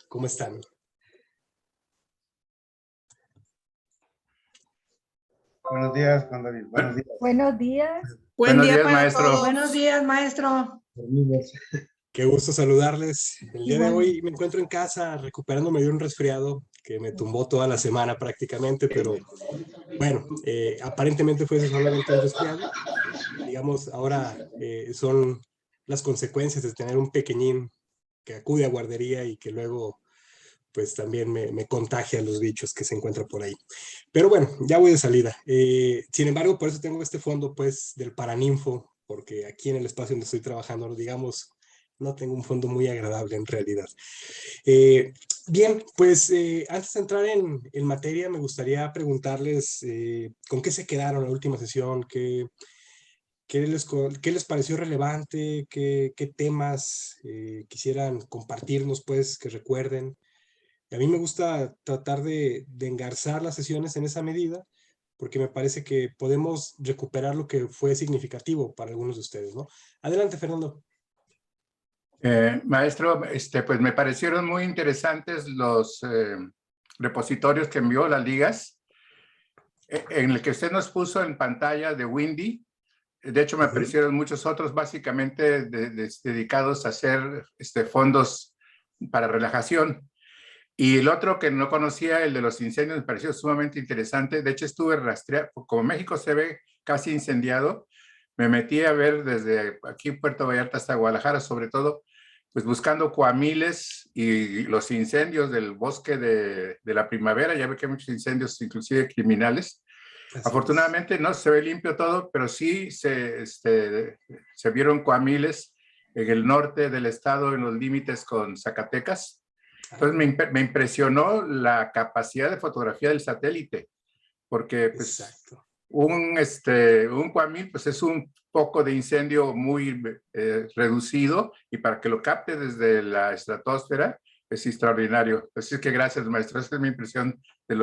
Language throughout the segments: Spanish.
¿Cómo están? Buenos días, Juan David. Buenos días. Buenos días. Buen día para maestro. todos. Buenos días, maestro. Amigos. Qué gusto saludarles. El día de Igual. hoy me encuentro en casa recuperándome de un resfriado que me tumbó toda la semana prácticamente, pero bueno, aparentemente fue solamente un resfriado. Digamos, ahora son las consecuencias de tener un pequeñín que acude a guardería y que luego pues también me contagia a los bichos que se encuentran por ahí. Pero bueno, ya voy de salida. Sin embargo, por eso tengo este fondo pues del Paraninfo, porque aquí en el espacio donde estoy trabajando, digamos, no tengo un fondo muy agradable en realidad. Bien, pues antes de entrar en materia, me gustaría preguntarles con qué se quedaron en la última sesión, qué les pareció relevante, qué temas quisieran compartirnos, pues, que recuerden. A mí me gusta tratar de engarzar las sesiones en esa medida, porque me parece que podemos recuperar lo que fue significativo para algunos de ustedes, ¿no? Adelante, Fernando. Maestro, pues me parecieron muy interesantes los repositorios que envió las ligas, en el que usted nos puso en pantalla de Windy. De hecho, me aparecieron muchos otros, básicamente dedicados a hacer fondos para relajación. Y el otro que no conocía, el de los incendios, me pareció sumamente interesante. De hecho, estuve rastreando, como México se ve casi incendiado, me metí a ver desde aquí Puerto Vallarta hasta Guadalajara, sobre todo, pues buscando cuamiles y los incendios del bosque de la primavera. Ya ve que hay muchos incendios, inclusive criminales. Afortunadamente no se ve limpio todo, pero sí se vieron cuamiles en el norte del estado, en los límites con Zacatecas. Entonces me impresionó la capacidad de fotografía del satélite, porque pues, un cuamil pues, es un foco de incendio muy reducido, y para que lo capte desde la estratosfera es extraordinario. Así que gracias, maestro. Esa es mi impresión de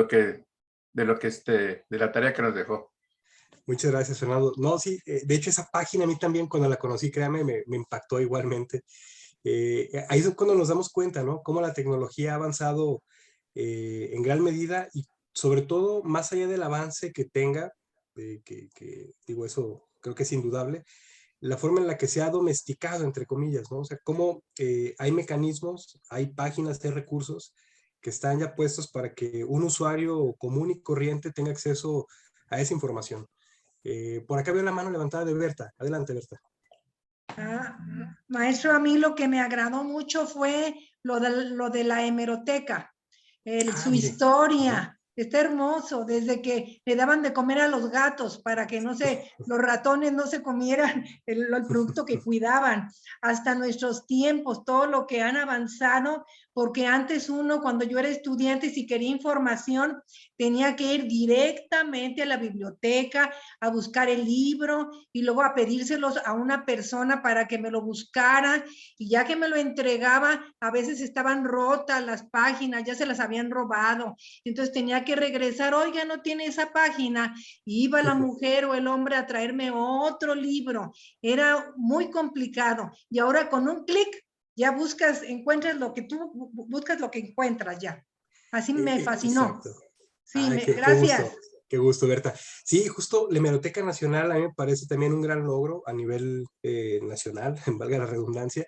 la tarea que nos dejó. Muchas gracias, Fernando. No, sí, de hecho esa página a mí también cuando la conocí, créame, me impactó igualmente. Ahí es cuando nos damos cuenta, ¿no? Cómo la tecnología ha avanzado en gran medida y sobre todo más allá del avance que tenga, digo eso creo que es indudable, la forma en la que se ha domesticado, entre comillas, ¿no? O sea, cómo hay mecanismos, hay páginas, hay recursos que están ya puestos para que un usuario común y corriente tenga acceso a esa información. Por acá veo la mano levantada de Berta. Adelante, Berta. Maestro, a mí lo que me agradó mucho fue lo de la hemeroteca, su Mire. historia. Está hermoso, desde que le daban de comer a los gatos para que los ratones no se comieran el producto que cuidaban, hasta nuestros tiempos, todo lo que han avanzado, porque antes uno, cuando yo era estudiante, si quería información, tenía que ir directamente a la biblioteca a buscar el libro y luego a pedírselos a una persona para que me lo buscara, y ya que me lo entregaba, a veces estaban rotas las páginas, ya se las habían robado, entonces tenía que regresar, oiga, no tiene esa página, y iba la mujer o el hombre a traerme otro libro. Era muy complicado, y ahora con un clic ya encuentras lo que tú buscas, lo que encuentras ya. Así me fascinó. Exacto. Sí, gracias. Qué gusto, Berta. Sí, justo la Hemeroteca Nacional a mí me parece también un gran logro a nivel nacional, valga la redundancia,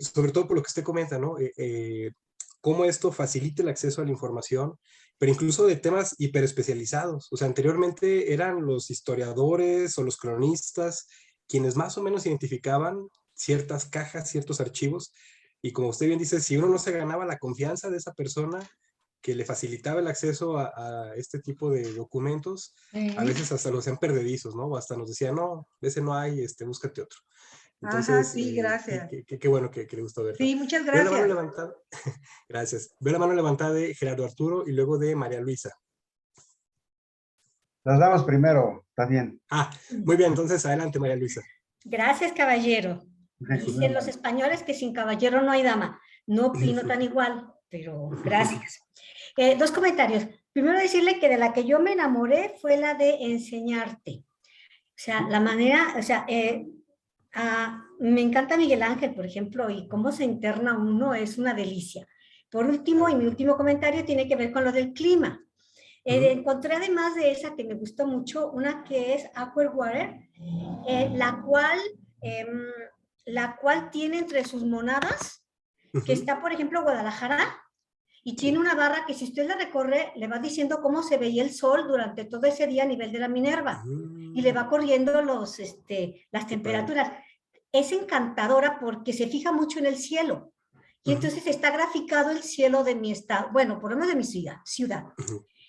sobre todo por lo que usted comenta, ¿no? Cómo esto facilita el acceso a la información, pero incluso de temas hiperespecializados. O sea, anteriormente eran los historiadores o los cronistas quienes más o menos identificaban ciertas cajas, ciertos archivos, y como usted bien dice, si uno no se ganaba la confianza de esa persona que le facilitaba el acceso a este tipo de documentos, a veces hasta los hacían perdedizos, ¿no? O hasta nos decían, no, ese no hay, búscate otro. Entonces, sí, gracias. Qué bueno que le gustó verlo. Sí, muchas gracias. Veo la mano levantada. Gracias. Veo la mano levantada de Gerardo Arturo y luego de María Luisa. Las damos primero, está bien. Muy bien, entonces adelante, María Luisa. Gracias, caballero. Dicen los españoles que sin caballero no hay dama. No opino tan igual, pero gracias. Dos comentarios. Primero decirle que de la que yo me enamoré fue la de enseñarte. O sea, la manera, o sea, me encanta Miguel Ángel, por ejemplo, y cómo se interna uno es una delicia. Por último, y mi último comentario tiene que ver con lo del clima. Encontré además de esa que me gustó mucho, una que es Aquawater, la cual tiene entre sus monadas, que está, por ejemplo, Guadalajara, y tiene una barra que si usted la recorre, le va diciendo cómo se veía el sol durante todo ese día a nivel de la Minerva, y le va corriendo las temperaturas. Es encantadora porque se fija mucho en el cielo, y entonces está graficado el cielo de mi estado, bueno, por lo menos de mi ciudad.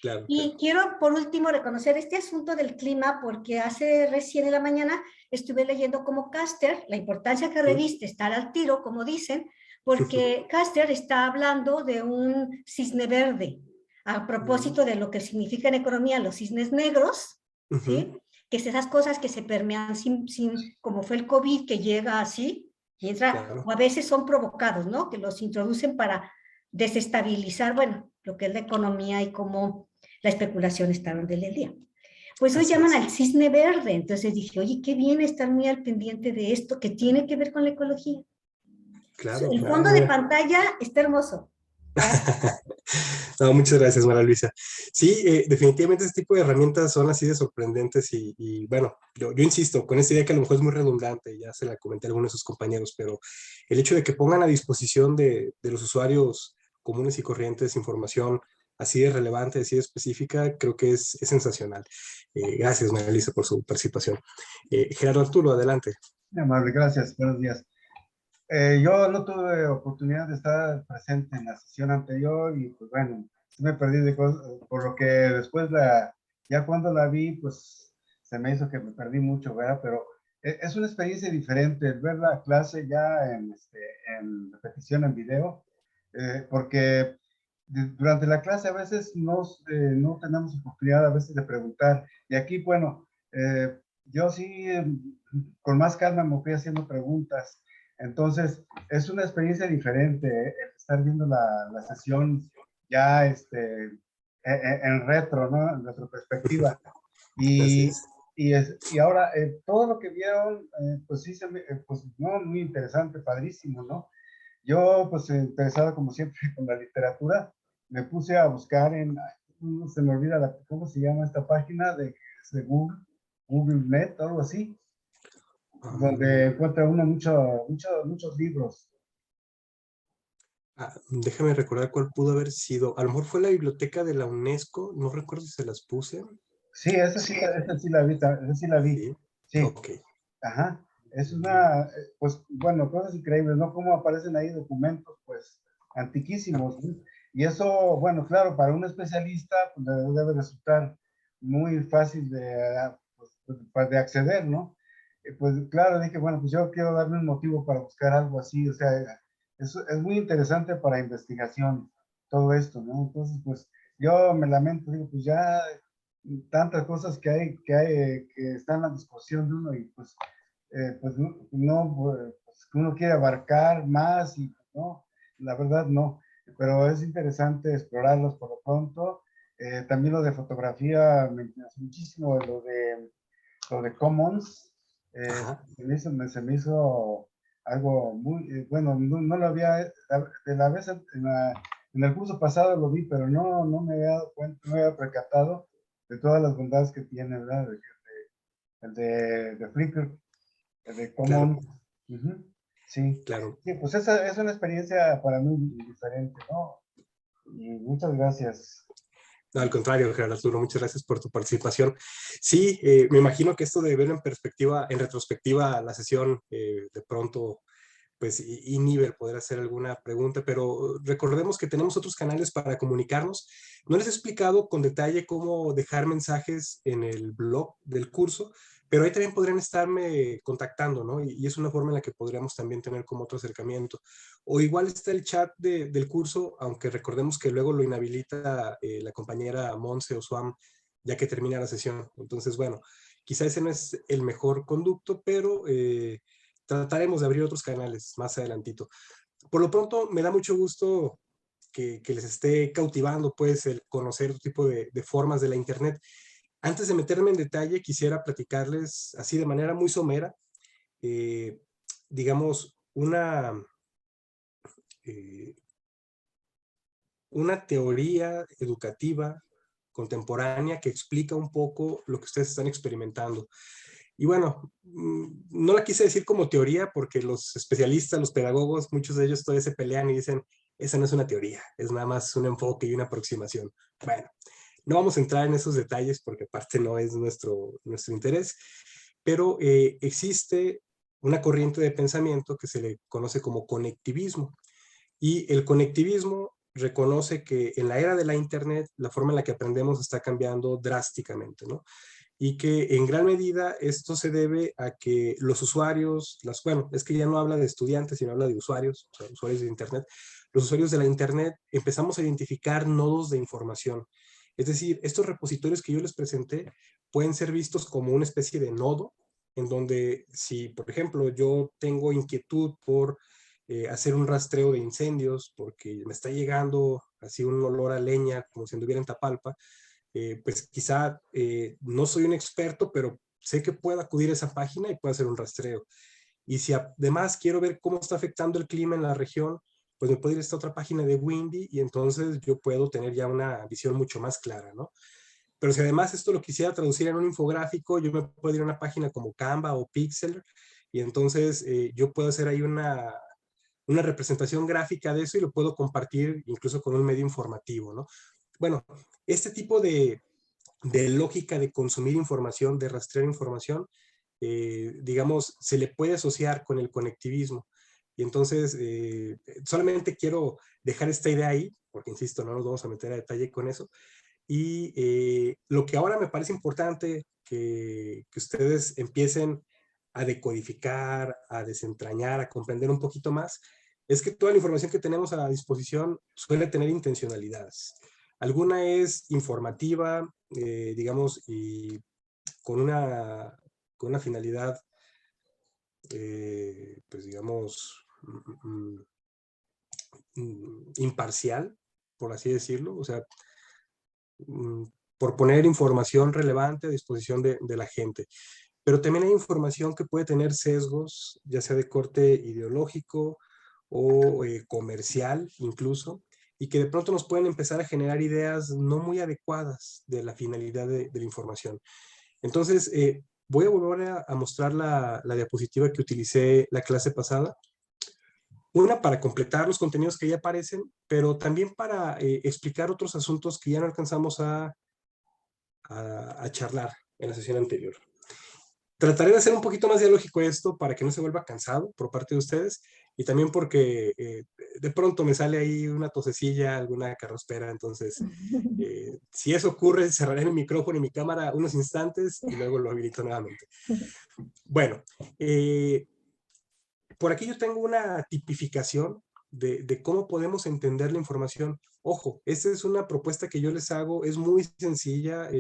Claro, Y quiero, por último, reconocer este asunto del clima, porque hace recién en la mañana estuve leyendo como Caster, la importancia que reviste estar al tiro, como dicen, porque Caster está hablando de un cisne verde, a propósito de lo que significa en economía los cisnes negros, ¿sí? Que es esas cosas que se permean como fue el COVID, que llega así, y entra, o a veces son provocados, ¿no? Que los introducen para desestabilizar, bueno, lo que es la economía y cómo la especulación está en el día. Pues hoy llaman al cisne verde, entonces dije, oye, qué bien estar muy al pendiente de esto que tiene que ver con la ecología. Claro, el fondo de pantalla está hermoso. No, muchas gracias, María Luisa. Sí, definitivamente este tipo de herramientas son así de sorprendentes y bueno, yo insisto, con esta idea que a lo mejor es muy redundante, ya se la comenté a algunos de sus compañeros, pero el hecho de que pongan a disposición de los usuarios comunes y corrientes información así de relevante, así de específica, creo que es sensacional. Gracias, María Luisa, por su participación. Gerardo Arturo, adelante. Muy amable, gracias. Buenos días. Yo no tuve oportunidad de estar presente en la sesión anterior y pues bueno, me perdí de cosas, por lo que después ya cuando la vi, pues se me hizo que me perdí mucho, ¿verdad? Pero es una experiencia diferente el ver la clase ya en repetición en video, porque durante la clase a veces no tenemos oportunidad a veces de preguntar y aquí, bueno, yo sí con más calma me fui haciendo preguntas. Entonces, es una experiencia diferente estar viendo la sesión ya en retro, ¿no? En retroperspectiva. Y ahora, todo lo que vieron, pues sí, pues no, muy interesante, padrísimo, ¿no? Yo, pues interesado como siempre con la literatura, me puse a buscar no se me olvida, ¿cómo se llama esta página de Google.net, algo así, donde encuentra uno muchos libros. Déjame recordar cuál pudo haber sido. A lo mejor fue la biblioteca de la UNESCO, no recuerdo si se las puse. Sí, esa sí la vi, Sí, sí. ok. Ajá, es una, pues bueno, cosas increíbles, ¿no? Cómo aparecen ahí documentos, pues, antiquísimos, ¿sí? Y eso, bueno, claro, para un especialista, pues debe resultar muy fácil de acceder, ¿no? Pues claro, dije, bueno, pues yo quiero darme un motivo para buscar algo así, o sea, es muy interesante para investigación todo esto, ¿no? Entonces, pues yo me lamento, digo, pues ya tantas cosas que están a disposición de uno y pues pues, uno quiere abarcar más y no, la verdad no, pero es interesante explorarlos por lo pronto. También lo de fotografía me interesó muchísimo, lo de Commons, se me hizo algo muy, bueno, no lo había, de la vez en el curso pasado lo vi, pero no me había dado cuenta, no me había percatado de todas las bondades que tiene, ¿verdad? El de Flickr, el de Commons. Claro. Sí. Claro. Sí, pues esa es una experiencia para mí diferente, ¿no? Y muchas gracias. No, al contrario, Gerardo Arturo, muchas gracias por tu participación. Sí, me imagino que esto de ver en perspectiva, en retrospectiva la sesión, de pronto, pues inhibe poder hacer alguna pregunta, pero recordemos que tenemos otros canales para comunicarnos. No les he explicado con detalle cómo dejar mensajes en el blog del curso, pero ahí también podrían estarme contactando, ¿no? Y es una forma en la que podríamos también tener como otro acercamiento. O igual está el chat del curso, aunque recordemos que luego lo inhabilita la compañera Monse o Suam, ya que termina la sesión. Entonces, bueno, quizá ese no es el mejor conducto, pero trataremos de abrir otros canales más adelantito. Por lo pronto, me da mucho gusto que les esté cautivando, pues, el conocer otro tipo de formas de la Internet. Antes de meterme en detalle, quisiera platicarles así de manera muy somera, digamos, una teoría educativa contemporánea que explica un poco lo que ustedes están experimentando. Y bueno, no la quise decir como teoría porque los especialistas, los pedagogos, muchos de ellos todavía se pelean y dicen, esa no es una teoría, es nada más un enfoque y una aproximación. Bueno, no vamos a entrar en esos detalles porque aparte no es nuestro interés, pero existe una corriente de pensamiento que se le conoce como conectivismo. Y el conectivismo reconoce que en la era de la Internet la forma en la que aprendemos está cambiando drásticamente, ¿no? Y que en gran medida esto se debe a que los usuarios, bueno, es que ya no habla de estudiantes, sino habla de usuarios, o sea, usuarios de Internet. Los usuarios de la Internet empezamos a identificar nodos de información. Es decir, estos repositorios que yo les presenté pueden ser vistos como una especie de nodo, en donde si, por ejemplo, yo tengo inquietud por hacer un rastreo de incendios, porque me está llegando así un olor a leña, como si anduviera en Tapalpa, pues quizá no soy un experto, pero sé que puedo acudir a esa página y puedo hacer un rastreo. Y si además quiero ver cómo está afectando el clima en la región, pues me puedo ir a esta otra página de Windy y entonces yo puedo tener ya una visión mucho más clara, ¿no? Pero si además esto lo quisiera traducir en un infográfico, yo me puedo ir a una página como Canva o Pixel y entonces yo puedo hacer ahí una representación gráfica de eso y lo puedo compartir incluso con un medio informativo, ¿no? Bueno, este tipo de lógica de consumir información, de rastrear información, digamos, se le puede asociar con el conectivismo. Y entonces, solamente quiero dejar esta idea ahí, porque insisto, no nos vamos a meter a detalle con eso. Y lo que ahora me parece importante que ustedes empiecen a decodificar, a desentrañar, a comprender un poquito más, es que toda la información que tenemos a la disposición suele tener intencionalidades. Alguna es informativa, digamos, y con una finalidad, pues digamos, imparcial, por así decirlo, o sea, por poner información relevante a disposición de la gente. Pero también hay información que puede tener sesgos, ya sea de corte ideológico o comercial incluso, y que de pronto nos pueden empezar a generar ideas no muy adecuadas de la finalidad de la información. Entonces, voy a volver a mostrar la diapositiva que utilicé la clase pasada. Una para completar los contenidos que ya aparecen, pero también para explicar otros asuntos que ya no alcanzamos a charlar en la sesión anterior. Trataré de hacer un poquito más dialógico esto para que no se vuelva cansado por parte de ustedes y también porque de pronto me sale ahí una tosecilla, alguna carraspera, entonces si eso ocurre cerraré el micrófono y mi cámara unos instantes y luego lo habilito nuevamente. Bueno, por aquí yo tengo una tipificación de cómo podemos entender la información. Ojo, esta es una propuesta que yo les hago, es muy sencilla,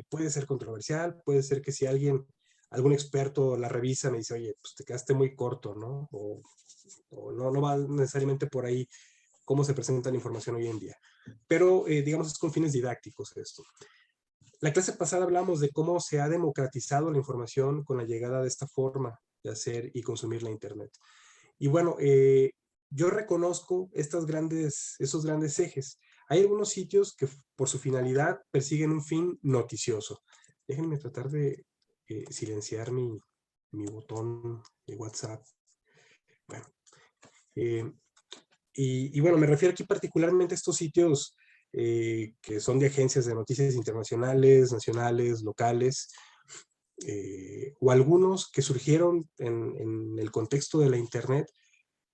puede ser controversial, puede ser que si algún experto la revisa me dice, oye, pues te quedaste muy corto, ¿no? O no va necesariamente por ahí cómo se presenta la información hoy en día. Pero, digamos, es con fines didácticos esto. La clase pasada hablamos de cómo se ha democratizado la información con la llegada de esta forma de hacer y consumir la Internet. Y bueno, yo reconozco esos grandes ejes. Hay algunos sitios que por su finalidad persiguen un fin noticioso. Déjenme tratar de silenciar mi botón de WhatsApp. Bueno, y bueno, me refiero aquí particularmente a estos sitios que son de agencias de noticias internacionales, nacionales, locales, o algunos que surgieron en el contexto de la Internet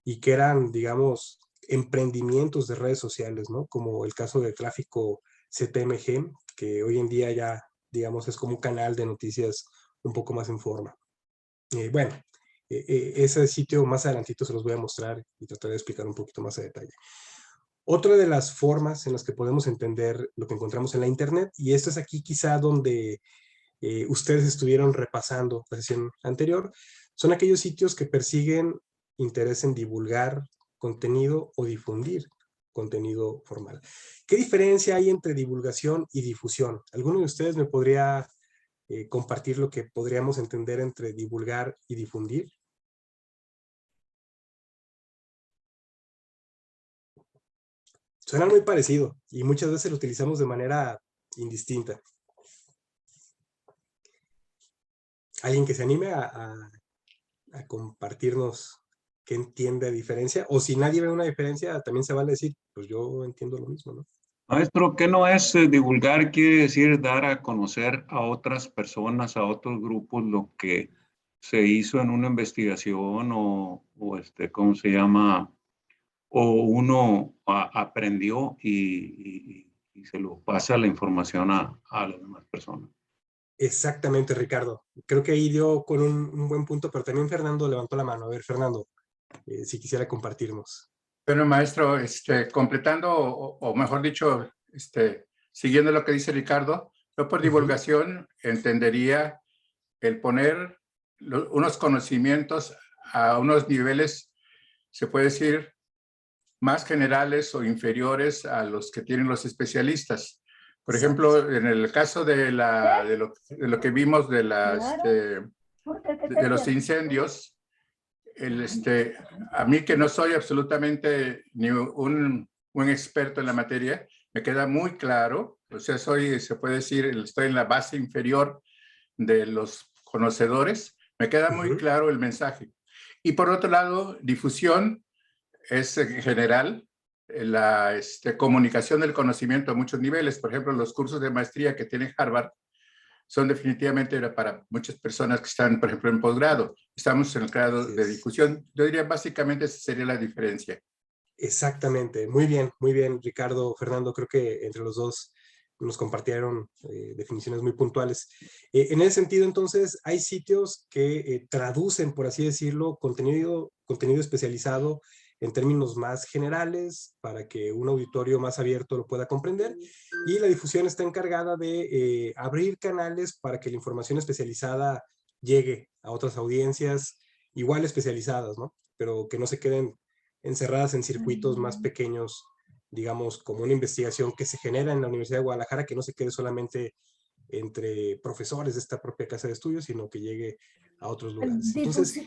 y que eran, digamos, emprendimientos de redes sociales, ¿no? Como el caso de Tráfico CTMG, que hoy en día ya, digamos, es como un canal de noticias un poco más en forma. Bueno, ese sitio más adelantito se los voy a mostrar y trataré de explicar un poquito más a detalle. Otra de las formas en las que podemos entender lo que encontramos en la Internet, y esto es aquí quizá donde ustedes estuvieron repasando la sesión anterior, son aquellos sitios que persiguen interés en divulgar contenido o difundir contenido formal. ¿Qué diferencia hay entre divulgación y difusión? ¿Alguno de ustedes me podría compartir lo que podríamos entender entre divulgar y difundir? suenan muy parecido y muchas veces lo utilizamos de manera indistinta. ¿Alguien que se anime a compartirnos qué entiende de diferencia? O si nadie ve una diferencia, también se vale decir, pues yo entiendo lo mismo, ¿no? Maestro, ¿qué no es divulgar? Quiere decir dar a conocer a otras personas, a otros grupos, lo que se hizo en una investigación o ¿cómo se llama? O uno aprendió y se lo pasa la información a las demás personas. Exactamente, Ricardo. Creo que ahí dio con un buen punto, pero también Fernando levantó la mano. A ver, Fernando, si quisiera compartirnos. Bueno, maestro, completando, o mejor dicho, siguiendo lo que dice Ricardo, yo por divulgación entendería el poner unos conocimientos a unos niveles, se puede decir, más generales o inferiores a los que tienen los especialistas. Por ejemplo, en el caso de lo que vimos de los incendios, a mí que no soy absolutamente ni un experto en la materia, me queda muy claro, o sea, se puede decir, estoy en la base inferior de los conocedores, me queda muy claro el mensaje. Y por otro lado, difusión es en general la comunicación del conocimiento a muchos niveles. Por ejemplo, los cursos de maestría que tiene Harvard son definitivamente para muchas personas que están, por ejemplo, en posgrado. Estamos en el grado de difusión. Yo diría básicamente esa sería la diferencia. Exactamente. Muy bien, Ricardo, Fernando. Creo que entre los dos nos compartieron definiciones muy puntuales. En ese sentido, entonces, hay sitios que traducen, por así decirlo, contenido especializado en términos más generales para que un auditorio más abierto lo pueda comprender, y la difusión está encargada de abrir canales para que la información especializada llegue a otras audiencias igual especializadas, ¿no? Pero que no se queden encerradas en circuitos más pequeños, digamos, como una investigación que se genera en la Universidad de Guadalajara, que no se quede solamente entre profesores de esta propia casa de estudios, sino que llegue a otros lugares. Entonces,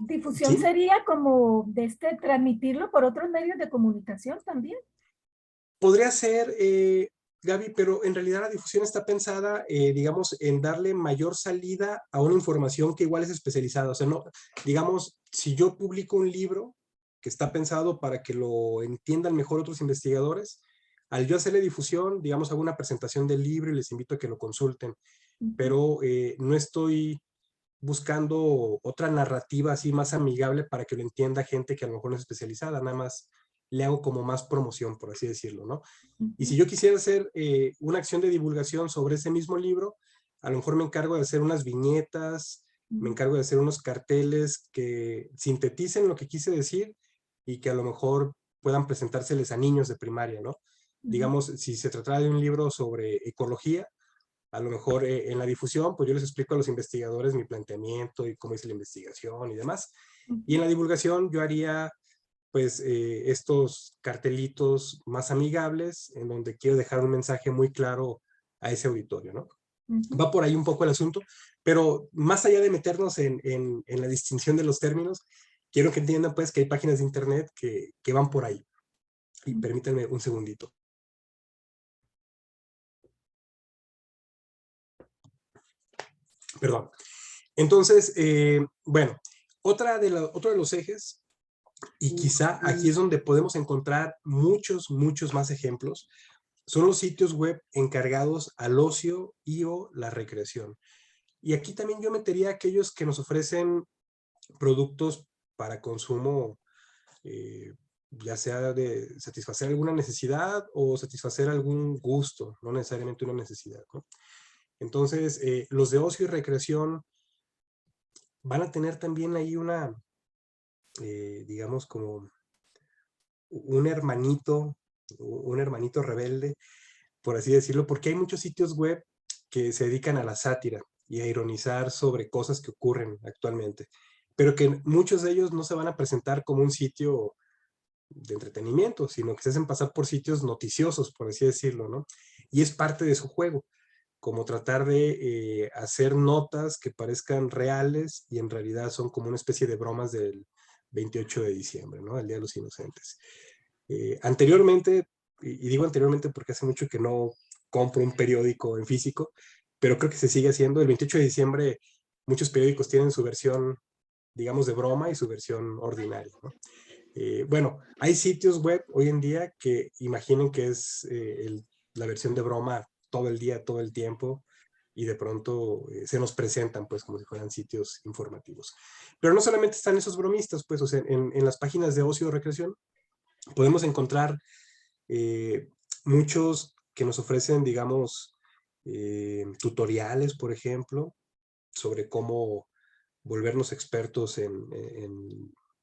difusión sería como transmitirlo por otros medios de comunicación también. Podría ser, Gaby, pero en realidad la difusión está pensada, digamos, en darle mayor salida a una información que igual es especializada. O sea, no, digamos, si yo publico un libro que está pensado para que lo entiendan mejor otros investigadores, al yo hacerle difusión, digamos, hago una presentación del libro y les invito a que lo consulten, pero no estoy buscando otra narrativa así más amigable para que lo entienda gente que a lo mejor no es especializada, nada más le hago como más promoción, por así decirlo, ¿no? Y si yo quisiera hacer una acción de divulgación sobre ese mismo libro, a lo mejor me encargo de hacer unas viñetas, me encargo de hacer unos carteles que sinteticen lo que quise decir y que a lo mejor puedan presentárseles a niños de primaria, ¿no? Digamos, si se tratara de un libro sobre ecología, a lo mejor en la difusión, pues yo les explico a los investigadores mi planteamiento y cómo hice la investigación y demás. Y en la divulgación yo haría, pues, estos cartelitos más amigables en donde quiero dejar un mensaje muy claro a ese auditorio, ¿no? Va por ahí un poco el asunto, pero más allá de meternos en la distinción de los términos, quiero que entiendan, pues, que hay páginas de internet que van por ahí. Y permítanme un segundito. Perdón. Entonces, bueno, otro de los ejes, y quizá aquí es donde podemos encontrar muchos más ejemplos, son los sitios web encargados al ocio y o la recreación. Y aquí también yo metería aquellos que nos ofrecen productos para consumo, ya sea de satisfacer alguna necesidad o satisfacer algún gusto, no necesariamente una necesidad, ¿no? Entonces, los de ocio y recreación van a tener también ahí una, digamos, como un hermanito rebelde, por así decirlo, porque hay muchos sitios web que se dedican a la sátira y a ironizar sobre cosas que ocurren actualmente, pero que muchos de ellos no se van a presentar como un sitio de entretenimiento, sino que se hacen pasar por sitios noticiosos, por así decirlo, ¿no? Y es parte de su juego, como tratar de hacer notas que parezcan reales y en realidad son como una especie de bromas del 28 de diciembre, ¿no? El Día de los Inocentes. Anteriormente, y digo anteriormente porque hace mucho que no compro un periódico en físico, pero creo que se sigue haciendo. El 28 de diciembre muchos periódicos tienen su versión, digamos, de broma y su versión ordinaria, ¿no? Bueno, hay sitios web hoy en día que imaginen que es la versión de broma todo el día, todo el tiempo, y de pronto se nos presentan pues como si fueran sitios informativos. Pero no solamente están esos bromistas, pues, o sea, en las páginas de ocio o recreación podemos encontrar muchos que nos ofrecen, digamos, tutoriales, por ejemplo, sobre cómo volvernos expertos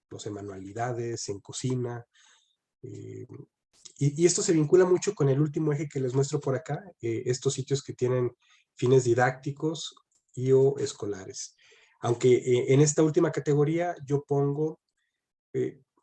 no sé, manualidades, en cocina. Y esto se vincula mucho con el último eje que les muestro por acá, estos sitios que tienen fines didácticos y o escolares. Aunque en esta última categoría yo pongo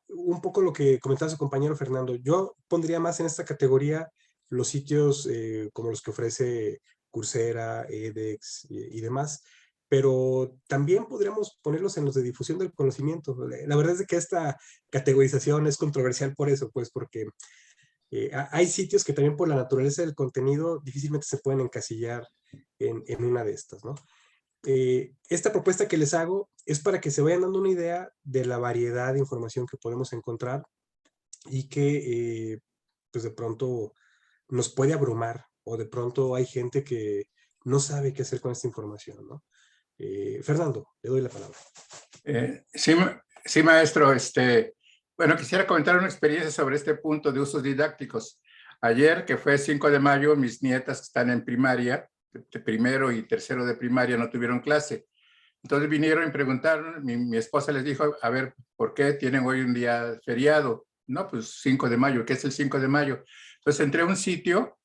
un poco lo que comentaba su compañero Fernando. Yo pondría más en esta categoría los sitios como los que ofrece Coursera, edX y demás, pero también podríamos ponerlos en los de difusión del conocimiento. La verdad es que esta categorización es controversial por eso, pues porque hay sitios que también por la naturaleza del contenido difícilmente se pueden encasillar en una de estas, ¿no? Esta propuesta que les hago es para que se vayan dando una idea de la variedad de información que podemos encontrar y que pues de pronto nos puede abrumar o de pronto hay gente que no sabe qué hacer con esta información, ¿no? Fernando, le doy la palabra. Sí, maestro. Bueno, quisiera comentar una experiencia sobre este punto de usos didácticos. Ayer, que fue 5 de mayo, mis nietas que están en primaria, de primero y tercero de primaria, no tuvieron clase. Entonces vinieron y preguntaron, mi esposa les dijo, a ver, ¿por qué tienen hoy un día feriado? No, pues 5 de mayo, ¿qué es el 5 de mayo? Entonces entré a un sitio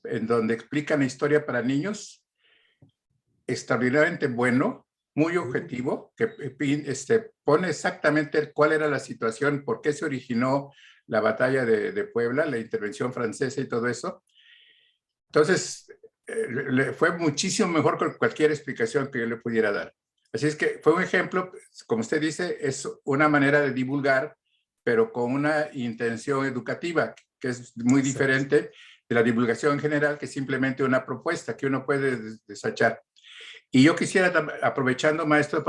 en donde explican historia para niños, extraordinariamente bueno, muy objetivo, que pone exactamente cuál era la situación, por qué se originó la batalla de Puebla, la intervención francesa y todo eso. Entonces, fue muchísimo mejor que cualquier explicación que yo le pudiera dar. Así es que fue un ejemplo, como usted dice, es una manera de divulgar, pero con una intención educativa, que es muy diferente de la divulgación en general, que es simplemente una propuesta que uno puede desechar. Y yo quisiera, aprovechando, maestro,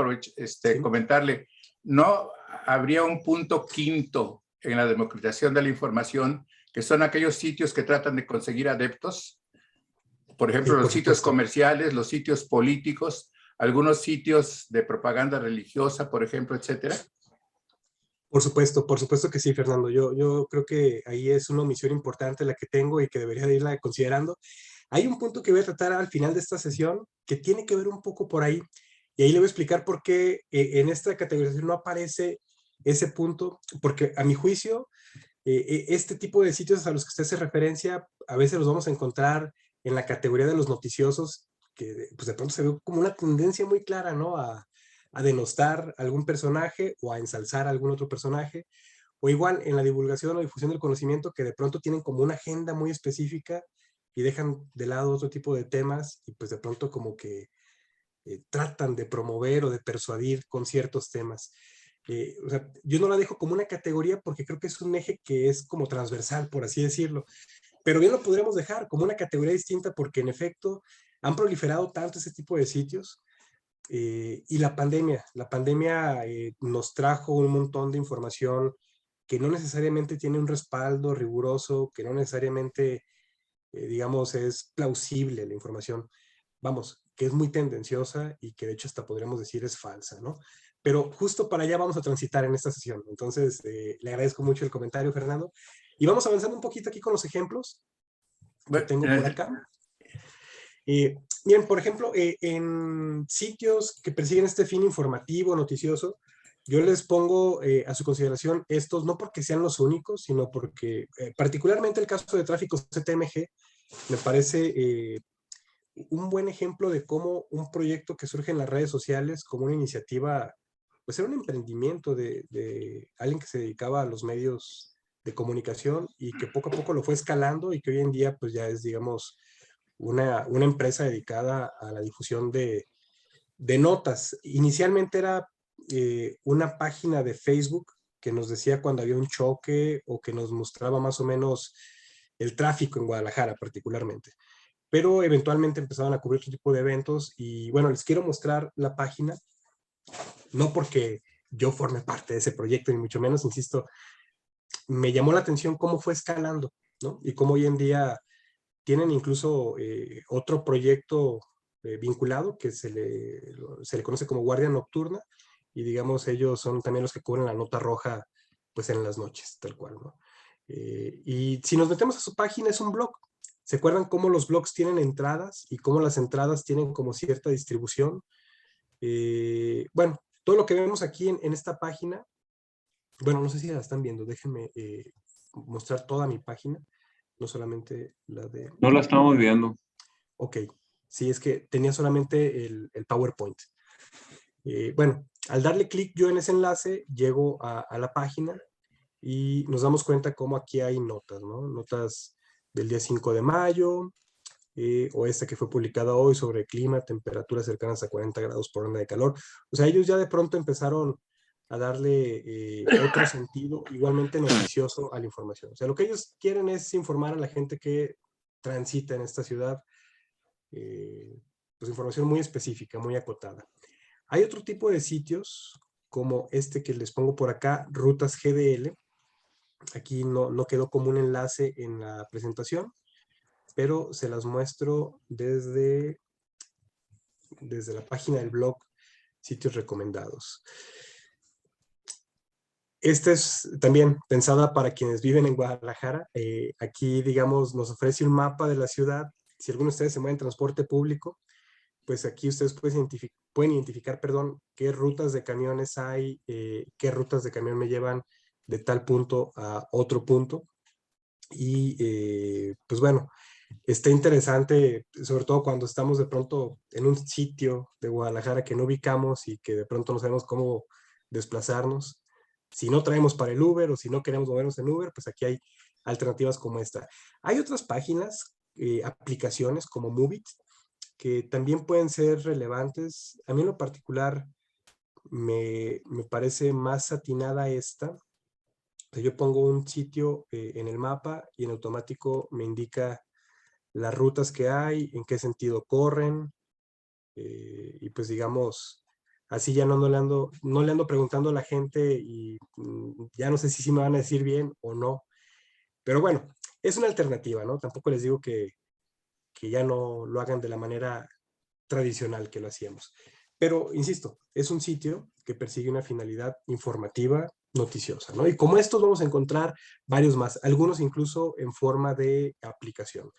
comentarle, ¿no habría un punto quinto en la democratización de la información, que son aquellos sitios que tratan de conseguir adeptos? Por ejemplo, los sitios comerciales, los sitios políticos, algunos sitios de propaganda religiosa, por ejemplo, etcétera. Por supuesto que sí, Fernando. Yo creo que ahí es una omisión importante la que tengo y que debería de irla considerando. Hay un punto que voy a tratar al final de esta sesión que tiene que ver un poco por ahí, y ahí le voy a explicar por qué en esta categorización no aparece ese punto, porque a mi juicio, este tipo de sitios a los que usted hace referencia, a veces los vamos a encontrar en la categoría de los noticiosos, que pues de pronto se ve como una tendencia muy clara, ¿no? A denostar a algún personaje o a ensalzar a algún otro personaje, o igual en la divulgación o difusión del conocimiento que de pronto tienen como una agenda muy específica y dejan de lado otro tipo de temas y pues de pronto como que tratan de promover o de persuadir con ciertos temas. O sea, yo no la dejo como una categoría porque creo que es un eje que es como transversal, por así decirlo, pero bien lo podríamos dejar como una categoría distinta porque en efecto han proliferado tanto ese tipo de sitios. Y la pandemia nos trajo un montón de información que no necesariamente tiene un respaldo riguroso, que no necesariamente, digamos, es plausible la información. Vamos, que es muy tendenciosa y que de hecho hasta podríamos decir es falsa, ¿no? Pero justo para allá vamos a transitar en esta sesión. Entonces, le agradezco mucho el comentario, Fernando. Y vamos avanzando un poquito aquí con los ejemplos que tengo por acá. Miren, por ejemplo, en sitios que persiguen este fin informativo, noticioso, yo les pongo a su consideración estos, no porque sean los únicos, sino porque particularmente el caso de tráfico CTMG me parece un buen ejemplo de cómo un proyecto que surge en las redes sociales como una iniciativa, pues era un emprendimiento de alguien que se dedicaba a los medios de comunicación y que poco a poco lo fue escalando y que hoy en día pues ya es, digamos, una empresa dedicada a la difusión de notas. Inicialmente era una página de Facebook que nos decía cuando había un choque o que nos mostraba más o menos el tráfico en Guadalajara particularmente. Pero eventualmente empezaron a cubrir otro tipo de eventos y bueno, les quiero mostrar la página, no porque yo forme parte de ese proyecto, ni mucho menos, insisto, me llamó la atención cómo fue escalando, ¿no? Y cómo hoy en día tienen incluso otro proyecto vinculado que se le conoce como Guardia Nocturna, y digamos ellos son también los que cubren la nota roja pues en las noches, tal cual, ¿no? Y si nos metemos a su página, es un blog. ¿Se acuerdan cómo los blogs tienen entradas y cómo las entradas tienen como cierta distribución? Bueno, todo lo que vemos aquí en esta página, bueno, no sé si la están viendo, déjenme mostrar toda mi página, no solamente la de... No la estamos viendo. Ok, sí, es que tenía solamente el PowerPoint. Bueno, al darle clic yo en ese enlace, llego a la página y nos damos cuenta cómo aquí hay notas, ¿no? Notas del día 5 de mayo, o esta que fue publicada hoy sobre clima, temperaturas cercanas a 40 grados por onda de calor. O sea, ellos ya de pronto empezaron a darle otro sentido igualmente noticioso a la información. O sea, lo que ellos quieren es informar a la gente que transita en esta ciudad, pues información muy específica, muy acotada. Hay otro tipo de sitios como este que les pongo por acá, Rutas GDL. Aquí no quedó como un enlace en la presentación, pero se las muestro desde la página del blog Sitios Recomendados. Esta es también pensada para quienes viven en Guadalajara. Aquí, digamos, nos ofrece un mapa de la ciudad. Si alguno de ustedes se mueve en transporte público, pues aquí ustedes pueden identificar, qué rutas de camiones hay, qué rutas de camión me llevan de tal punto a otro punto. Y pues bueno, está interesante, sobre todo cuando estamos de pronto en un sitio de Guadalajara que no ubicamos y que de pronto no sabemos cómo desplazarnos. Si no traemos para el Uber o si no queremos movernos en Uber, pues aquí hay alternativas como esta. Hay otras páginas, aplicaciones como Moovit, que también pueden ser relevantes. A mí en lo particular me parece más atinada esta. O sea, yo pongo un sitio en el mapa y en automático me indica las rutas que hay, en qué sentido corren, y pues digamos, así ya no le ando preguntando a la gente y ya no sé si me van a decir bien o no. Pero bueno, es una alternativa, ¿no? Tampoco les digo que ya no lo hagan de la manera tradicional que lo hacíamos. Pero, insisto, es un sitio que persigue una finalidad informativa, noticiosa, ¿no? Y como estos vamos a encontrar varios más, algunos incluso en forma de aplicación.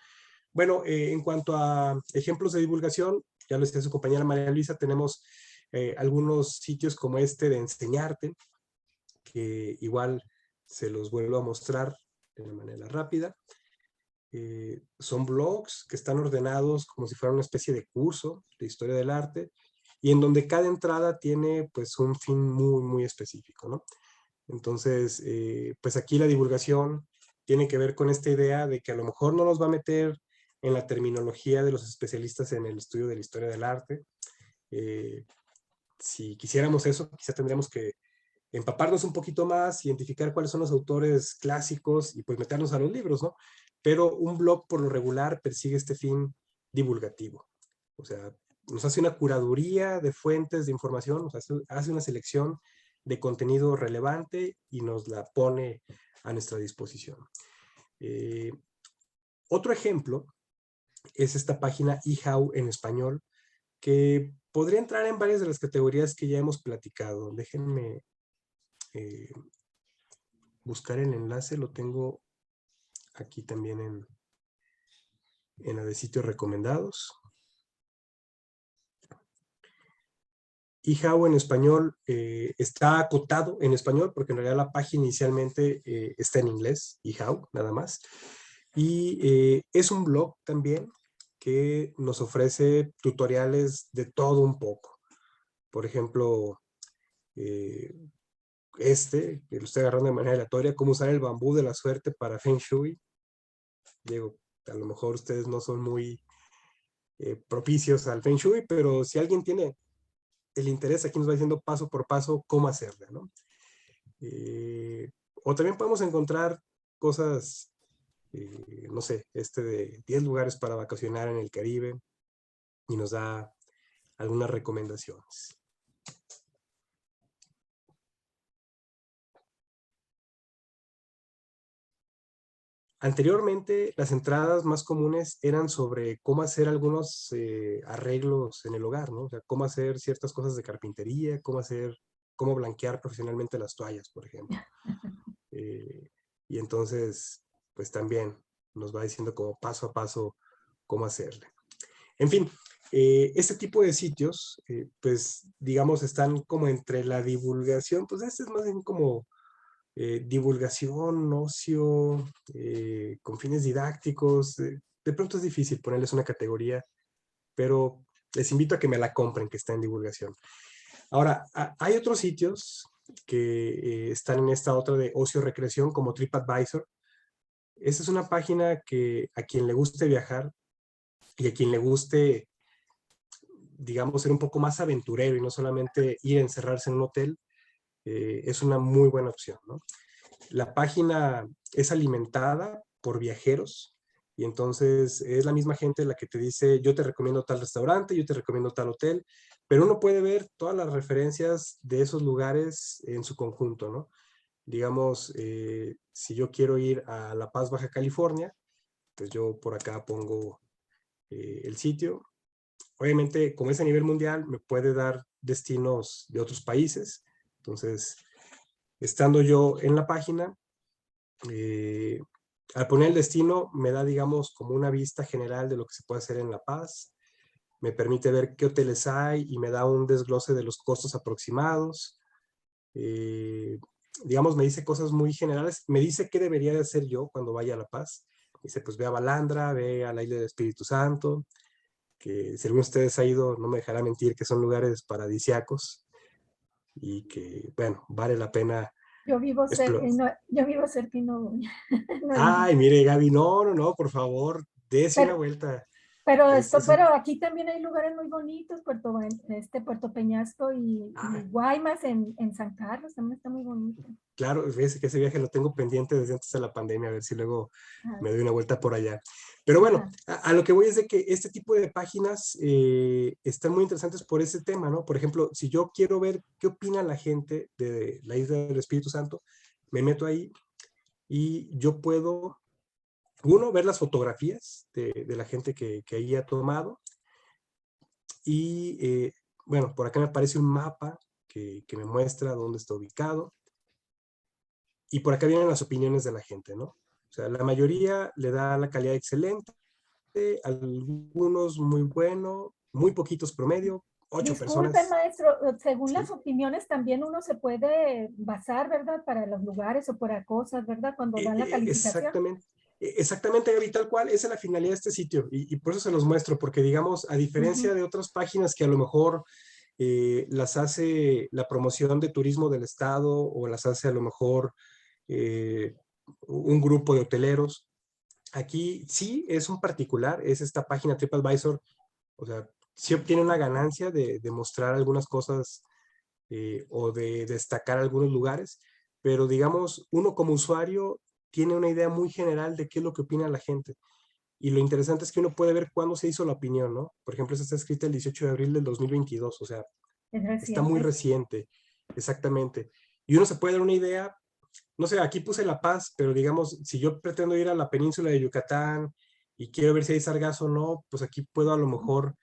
Bueno, en cuanto a ejemplos de divulgación, ya lo decía su compañera María Luisa, tenemos algunos sitios como este de Enseñarte, que igual se los vuelvo a mostrar de una manera rápida. Son blogs que están ordenados como si fuera una especie de curso de historia del arte y en donde cada entrada tiene pues un fin muy, muy específico, ¿no? Entonces, pues aquí la divulgación tiene que ver con esta idea de que a lo mejor no nos va a meter en la terminología de los especialistas en el estudio de la historia del arte. Si quisiéramos eso, quizá tendríamos que empaparnos un poquito más, identificar cuáles son los autores clásicos y pues meternos a los libros, ¿no? Pero un blog por lo regular persigue este fin divulgativo. O sea, nos hace una curaduría de fuentes de información, nos hace una selección de contenido relevante y nos la pone a nuestra disposición. Otro ejemplo es esta página eHow en español, que podría entrar en varias de las categorías que ya hemos platicado. Déjenme buscar el enlace, lo tengo aquí también en la de sitios recomendados. eHow en español está acotado en español porque en realidad la página inicialmente está en inglés, eHow, nada más. Y es un blog también que nos ofrece tutoriales de todo un poco. Por ejemplo, que lo estoy agarrando de manera aleatoria, cómo usar el bambú de la suerte para Feng Shui. Digo, a lo mejor ustedes no son muy propicios al Feng Shui, pero si alguien tiene el interés, aquí nos va diciendo paso por paso cómo hacerla, ¿no? O también podemos encontrar cosas no sé, de 10 lugares para vacacionar en el Caribe, y nos da algunas recomendaciones. Anteriormente, las entradas más comunes eran sobre cómo hacer algunos arreglos en el hogar, ¿no? O sea, cómo hacer ciertas cosas de carpintería, cómo blanquear profesionalmente las toallas, por ejemplo. Y entonces, pues también nos va diciendo como paso a paso cómo hacerle. En fin, este tipo de sitios, pues digamos, están como entre la divulgación, pues este es más bien como divulgación, ocio, con fines didácticos. De pronto es difícil ponerles una categoría, pero les invito a que me la compren, que está en divulgación. Ahora, hay otros sitios que están en esta otra de ocio recreación, como TripAdvisor. Esta es una página que a quien le guste viajar y a quien le guste, digamos, ser un poco más aventurero y no solamente ir a encerrarse en un hotel, es una muy buena opción, ¿no? La página es alimentada por viajeros y entonces es la misma gente la que te dice, yo te recomiendo tal restaurante, yo te recomiendo tal hotel, pero uno puede ver todas las referencias de esos lugares en su conjunto, ¿no? Digamos, si yo quiero ir a La Paz, Baja California, pues yo por acá pongo el sitio. Obviamente, como es a nivel mundial, me puede dar destinos de otros países. Entonces, estando yo en la página, al poner el destino, me da, digamos, como una vista general de lo que se puede hacer en La Paz. Me permite ver qué hoteles hay y me da un desglose de los costos aproximados. Digamos, me dice cosas muy generales. Me dice qué debería de hacer yo cuando vaya a La Paz. Dice, pues ve a Balandra, ve a la Isla del Espíritu Santo, que si alguno de ustedes ha ido, no me dejará mentir que son lugares paradisíacos y que, bueno, vale la pena Yo vivo cerca explorar. y no, yo vivo cerca y no, no he ido. Ay, mire, Gaby, no, por favor, dése una Pero, vuelta. pero, Es pero aquí también hay lugares muy bonitos, Puerto Peñasco y ah, Guaymas en San Carlos, también está muy bonito. claro, fíjese que ese viaje lo tengo pendiente desde antes de la pandemia, a ver si luego Ah, me doy una vuelta por allá. Pero bueno, ajá. a lo que voy es de que este tipo de páginas están muy interesantes por ese tema, ¿no? Por ejemplo, si yo quiero ver qué opina la gente de la Isla del Espíritu Santo, me meto ahí y yo puedo, uno, ver las fotografías de la gente que ahí ha tomado y, bueno, por acá me aparece un mapa que me muestra dónde está ubicado. Y por acá vienen las opiniones de la gente, ¿no? O sea, la mayoría le da la calidad excelente, algunos muy bueno, muy poquitos promedio, 8 Disculpe, personas. maestro, según ¿Sí? las opiniones también uno se puede basar, ¿verdad? Para los lugares o para cosas, ¿verdad? Cuando dan la calificación. Exactamente. Exactamente, Gaby, tal cual, esa es la finalidad de este sitio y por eso se los muestro, porque digamos, a diferencia Ujú. de otras páginas que a lo mejor las hace la promoción de turismo del estado o las hace a lo mejor un grupo de hoteleros, aquí sí es un particular, es esta página TripAdvisor, o sea, sí obtiene una ganancia de mostrar algunas cosas o de destacar algunos lugares, pero digamos, uno como usuario tiene una idea muy general de qué es lo que opina la gente. Y lo interesante es que uno puede ver cuándo se hizo la opinión, ¿no? Por ejemplo, esta está escrita el 18 de abril del 2022, o sea, Es está muy reciente. reciente, exactamente. Y uno se puede dar una idea, no sé, aquí puse La Paz, pero digamos, si yo pretendo ir a la península de Yucatán y quiero ver si hay sargazo o no, pues aquí puedo a lo mejor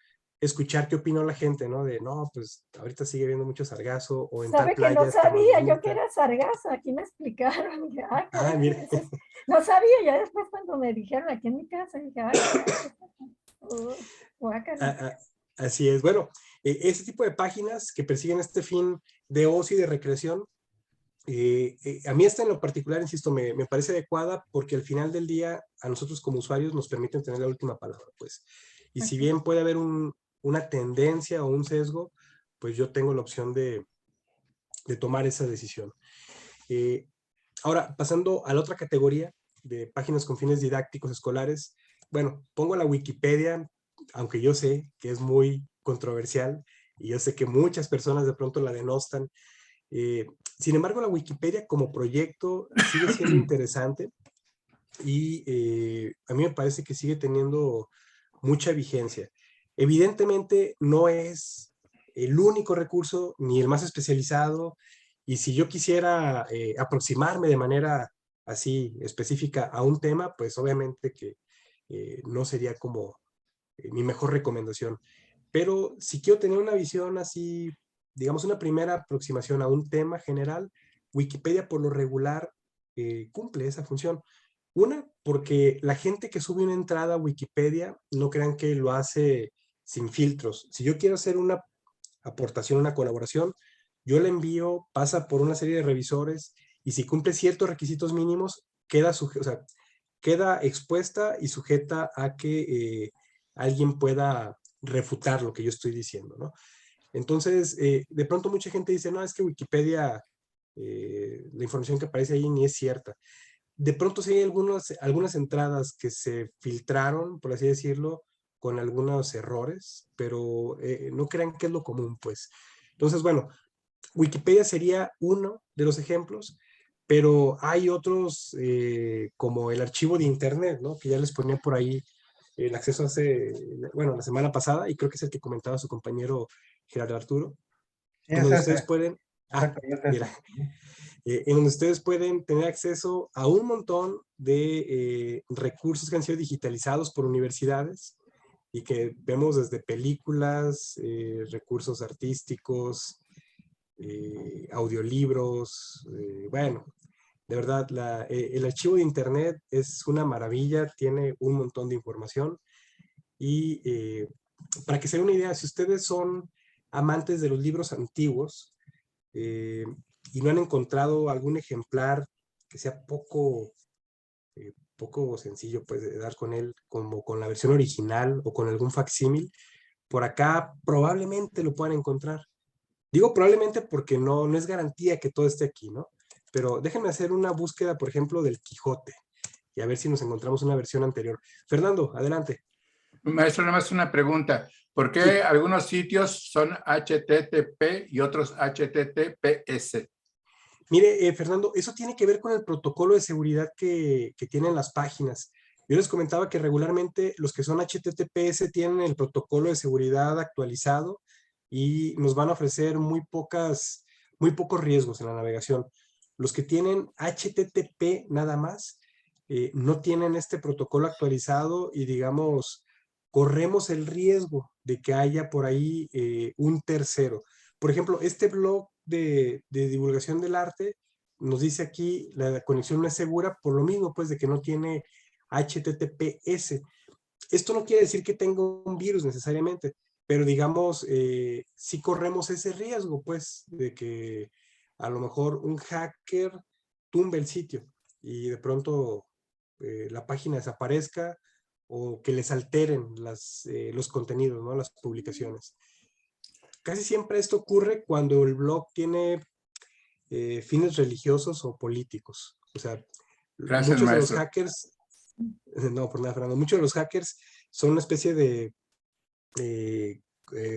escuchar qué opinó la gente, ¿no? De, no, pues ahorita sigue habiendo mucho sargazo o en tal Sabe que no playa está más sabía yo que bonita. era sargazo, aquí me explicaron. Dije, ah, Ah, caray, mire. no sabía, ya después cuando me dijeron aquí en mi casa, dije, ah, caray, guácala. Así es. Bueno, ese tipo de páginas que persiguen este fin de ocio y de recreación, a mí esta en lo particular, insisto, me parece adecuada porque al final del día a nosotros como usuarios nos permiten tener la última palabra, pues. Y si Así. bien puede haber una tendencia o un sesgo, pues yo tengo la opción de tomar esa decisión. Eh, Ahora, pasando a la otra categoría de páginas con fines didácticos escolares, bueno, pongo la Wikipedia, aunque yo sé que es muy controversial y yo sé que muchas personas de pronto la denostan. Sin embargo, la Wikipedia como proyecto sigue siendo interesante y a mí me parece que sigue teniendo mucha vigencia. Evidentemente no es el único recurso ni el más especializado, y si yo quisiera aproximarme de manera así específica a un tema, pues obviamente que no sería como mi mejor recomendación. Pero si quiero tener una visión así, digamos una primera aproximación a un tema general, Wikipedia por lo regular cumple esa función. Una, porque la gente que sube una entrada a Wikipedia, no crean que lo hace sin filtros. Si yo quiero hacer una aportación, una colaboración, yo la envío, pasa por una serie de revisores, y si cumple ciertos requisitos mínimos, o sea, queda expuesta y sujeta a que alguien pueda refutar lo que yo estoy diciendo, ¿no? Entonces, de pronto mucha gente dice, no, es que Wikipedia, la información que aparece ahí ni es cierta. De pronto sí hay algunas entradas que se filtraron, por así decirlo, con algunos errores, pero no crean que es lo común, pues. Entonces, bueno, Wikipedia sería uno de los ejemplos, pero hay otros como el archivo de Internet, ¿no? Que ya les ponía por ahí el acceso la semana pasada, y creo que es el que comentaba su compañero Gerardo Arturo, Sí, en es donde ustedes ese. pueden, Exactamente mira, ese. en donde ustedes pueden tener acceso a un montón de recursos que han sido digitalizados por universidades y que vemos desde películas, recursos artísticos, audiolibros, bueno, de verdad, el archivo de Internet es una maravilla, tiene un montón de información, y para que se den una idea, si ustedes son amantes de los libros antiguos eh, y no han encontrado algún ejemplar que sea poco sencillo pues, de dar con él, como con la versión original o con algún facsímil, por acá probablemente lo puedan encontrar. Digo probablemente porque no es garantía que todo esté aquí, ¿no? Pero déjenme hacer una búsqueda, por ejemplo, del Quijote, y a ver si nos encontramos una versión anterior. Fernando, adelante. Maestro, nada más una pregunta. ¿Por qué Sí. algunos sitios son HTTP y otros HTTPS? Mire, Fernando, eso tiene que ver con el protocolo de seguridad que tienen las páginas. Yo les comentaba que regularmente los que son HTTPS tienen el protocolo de seguridad actualizado y nos van a ofrecer muy pocos riesgos en la navegación. Los que tienen HTTP nada más no tienen este protocolo actualizado, y digamos, corremos el riesgo de que haya por ahí un tercero. Por ejemplo, este blog de divulgación del arte nos dice aquí la conexión no es segura por lo mismo, pues, de que no tiene HTTPS. Esto no quiere decir que tenga un virus necesariamente, pero digamos, sí corremos ese riesgo, pues, de que a lo mejor un hacker tumbe el sitio y de pronto la página desaparezca, o que les alteren los contenidos, ¿no? Las publicaciones. Casi siempre esto ocurre cuando el blog tiene fines religiosos o políticos. O sea, Gracias, muchos de los maestro. hackers, no, por nada, Fernando, muchos de los hackers son una especie de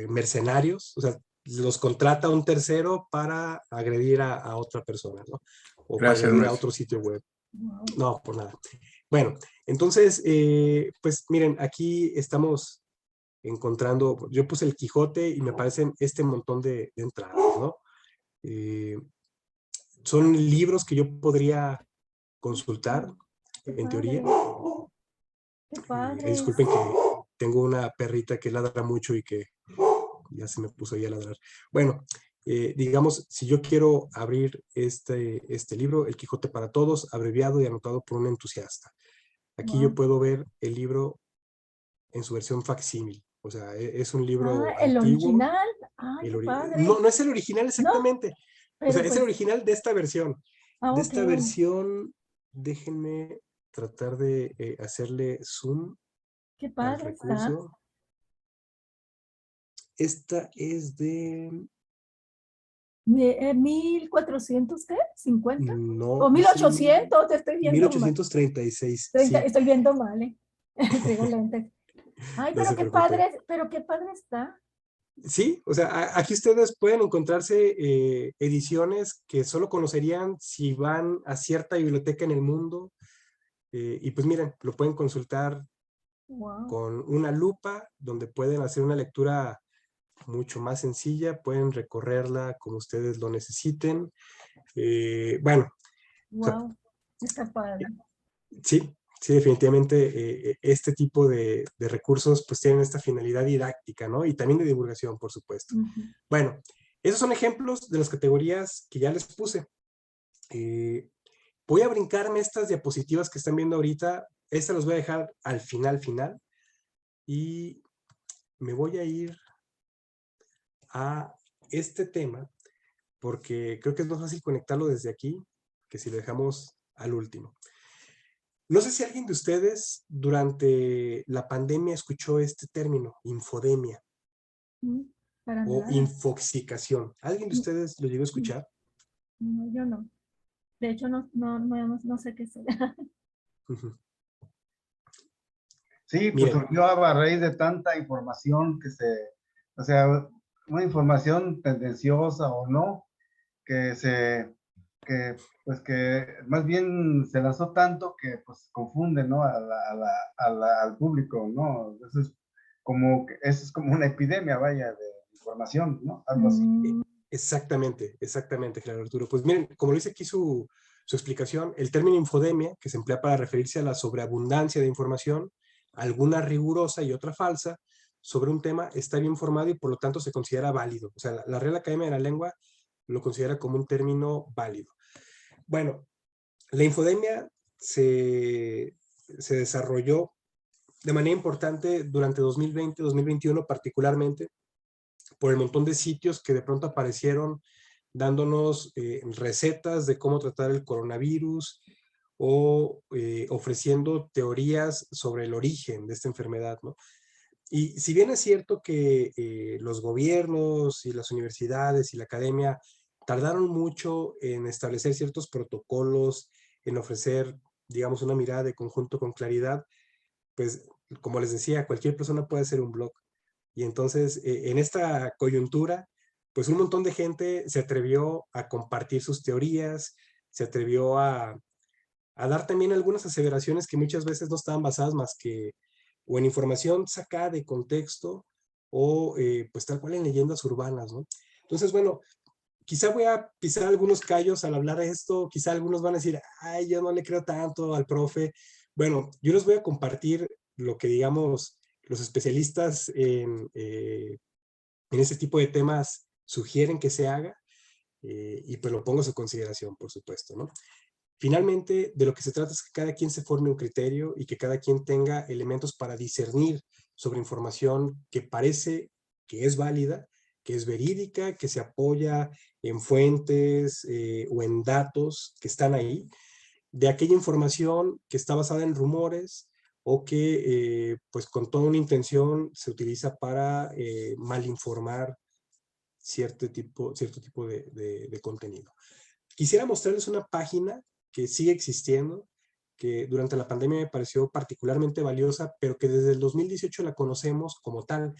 mercenarios, o sea, los contrata un tercero para agredir a otra persona, ¿no? O para Gracias, agredir a maestro. otro sitio web. Wow. No, por nada. Bueno, entonces, pues miren, aquí estamos encontrando, yo puse el Quijote y me aparecen este montón de entradas, ¿no? Son libros que yo podría consultar, Qué en teoría. padre. Qué padre. Disculpen que tengo una perrita que ladra mucho y que ya se me puso ahí a ladrar. Bueno, digamos, si yo quiero abrir este libro, El Quijote para Todos, abreviado y anotado por un entusiasta, aquí yo Wow. puedo ver el libro en su versión facsímil. O sea, es un libro El antiguo. original. Ay, qué padre. No es el original No, exactamente. O sea, pero es el pues, original de esta versión. De ok. esta versión, déjenme tratar de hacerle zoom Qué al padre está. recurso. Esta es de... 1400, ¿qué? ¿50? No, O dice 1800, te estoy viendo mal. 1836. Sí, Estoy viendo mal, ¿eh? Traigo lentes. Ay, no se preocupe. pero qué padre está. Sí, o sea, aquí ustedes pueden encontrarse ediciones que solo conocerían si van a cierta biblioteca en el mundo. Y pues miren, lo pueden consultar Wow. con una lupa, donde pueden hacer una lectura mucho más sencilla, pueden recorrerla como ustedes lo necesiten. Bueno, o sea, Wow. Está padre. sí, sí, definitivamente este tipo de recursos pues tienen esta finalidad didáctica, ¿no? Y también de divulgación, por supuesto. Ujú. Bueno, esos son ejemplos de las categorías que ya les puse. Voy a brincarme estas diapositivas que están viendo ahorita. Estas las voy a dejar al final. Y me voy a ir a este tema porque creo que es más fácil conectarlo desde aquí que si lo dejamos al último. No sé si alguien de ustedes durante la pandemia escuchó este término, infodemia Para o nada. infoxicación. ¿Alguien de ustedes lo llegó a escuchar? No, yo no. De hecho, no sé qué será. Ujú. Sí, pues Miren, surgió a raíz de tanta información o sea, una información tendenciosa o no, pues que más bien se lanzó tanto que pues confunde, ¿no? Al público, ¿no? Eso es como una epidemia, vaya, de información, ¿no? Algo así. exactamente, Gerardo Arturo. Pues miren, como lo dice aquí su explicación, el término infodemia, que se emplea para referirse a la sobreabundancia de información, alguna rigurosa y otra falsa, sobre un tema, está bien formado y por lo tanto se considera válido. O sea, la Real Academia de la Lengua lo considera como un término válido. Bueno, la infodemia se desarrolló de manera importante durante 2020, 2021 particularmente, por el montón de sitios que de pronto aparecieron dándonos recetas de cómo tratar el coronavirus o ofreciendo teorías sobre el origen de esta enfermedad, ¿no? Y si bien es cierto que los gobiernos y las universidades y la academia tardaron mucho en establecer ciertos protocolos, en ofrecer, digamos, una mirada de conjunto con claridad, pues, como les decía, cualquier persona puede hacer un blog. Y entonces, en esta coyuntura, pues un montón de gente se atrevió a compartir sus teorías, se atrevió a dar también algunas aseveraciones que muchas veces no estaban basadas más que o en información sacada de contexto o pues tal cual en leyendas urbanas, ¿no? Entonces, bueno, quizá voy a pisar algunos callos al hablar de esto, quizá algunos van a decir, ay, yo no le creo tanto al profe. Bueno, yo les voy a compartir lo que digamos los especialistas en ese tipo de temas sugieren que se haga y pues lo pongo a su consideración, por supuesto, ¿no? Finalmente, de lo que se trata es que cada quien se forme un criterio y que cada quien tenga elementos para discernir sobre información que parece que es válida, que es verídica, que se apoya en fuentes o en datos que están ahí, de aquella información que está basada en rumores o que pues con toda una intención se utiliza para malinformar cierto tipo de contenido. Quisiera mostrarles una página que sigue existiendo, que durante la pandemia me pareció particularmente valiosa, pero que desde el 2018 la conocemos como tal.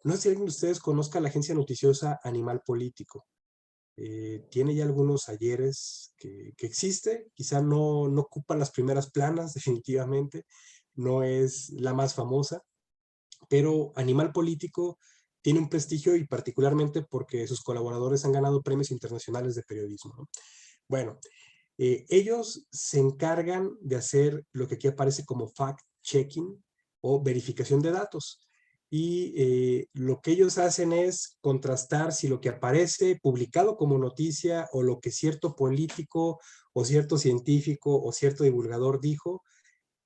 No sé si alguien de ustedes conozca la agencia noticiosa Animal Político. Tiene ya algunos ayeres que existe, quizá no ocupa las primeras planas definitivamente, no es la más famosa, pero Animal Político tiene un prestigio y particularmente porque sus colaboradores han ganado premios internacionales de periodismo, ¿no? Bueno, ellos se encargan de hacer lo que aquí aparece como fact-checking o verificación de datos. Y lo que ellos hacen es contrastar si lo que aparece publicado como noticia o lo que cierto político o cierto científico o cierto divulgador dijo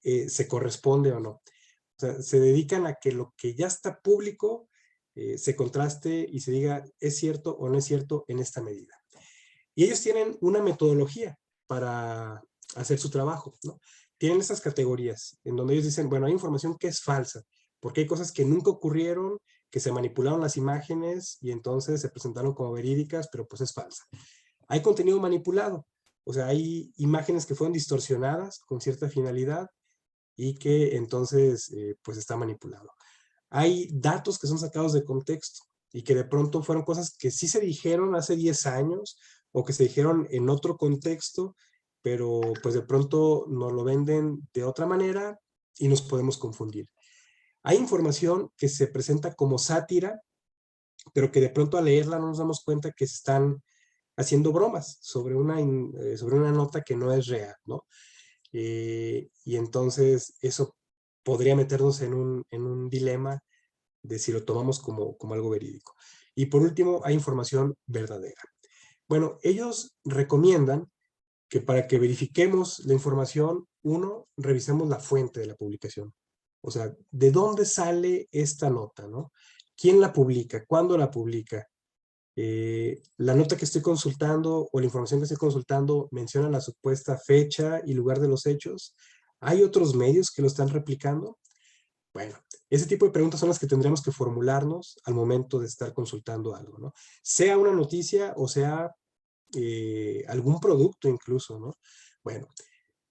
se corresponde o no. O sea, se dedican a que lo que ya está público se contraste y se diga es cierto o no es cierto en esta medida. Y ellos tienen una metodología para hacer su trabajo, ¿no? Tienen estas categorías en donde ellos dicen, bueno, hay información que es falsa, porque hay cosas que nunca ocurrieron, que se manipularon las imágenes y entonces se presentaron como verídicas, pero pues es falsa. Hay contenido manipulado, o sea, hay imágenes que fueron distorsionadas con cierta finalidad y que entonces pues está manipulado. Hay datos que son sacados de contexto y que de pronto fueron cosas que sí se dijeron hace 10 años o que se dijeron en otro contexto pero pues de pronto nos lo venden de otra manera y nos podemos confundir. Hay información que se presenta como sátira, pero que de pronto al leerla no nos damos cuenta que se están haciendo bromas sobre una nota que no es real, ¿no? Y entonces eso podría meternos en un dilema de si lo tomamos como algo verídico. Y por último, hay información verdadera. Bueno, ellos recomiendan que para que verifiquemos la información, uno, revisemos la fuente de la publicación. O sea, ¿de dónde sale esta nota, no? ¿Quién la publica? ¿Cuándo la publica? La nota que estoy consultando o la información que estoy consultando menciona la supuesta fecha y lugar de los hechos. ¿Hay otros medios que lo están replicando? Bueno, ese tipo de preguntas son las que tendremos que formularnos al momento de estar consultando algo, ¿no? Sea una noticia o sea algún producto incluso, ¿no? Bueno,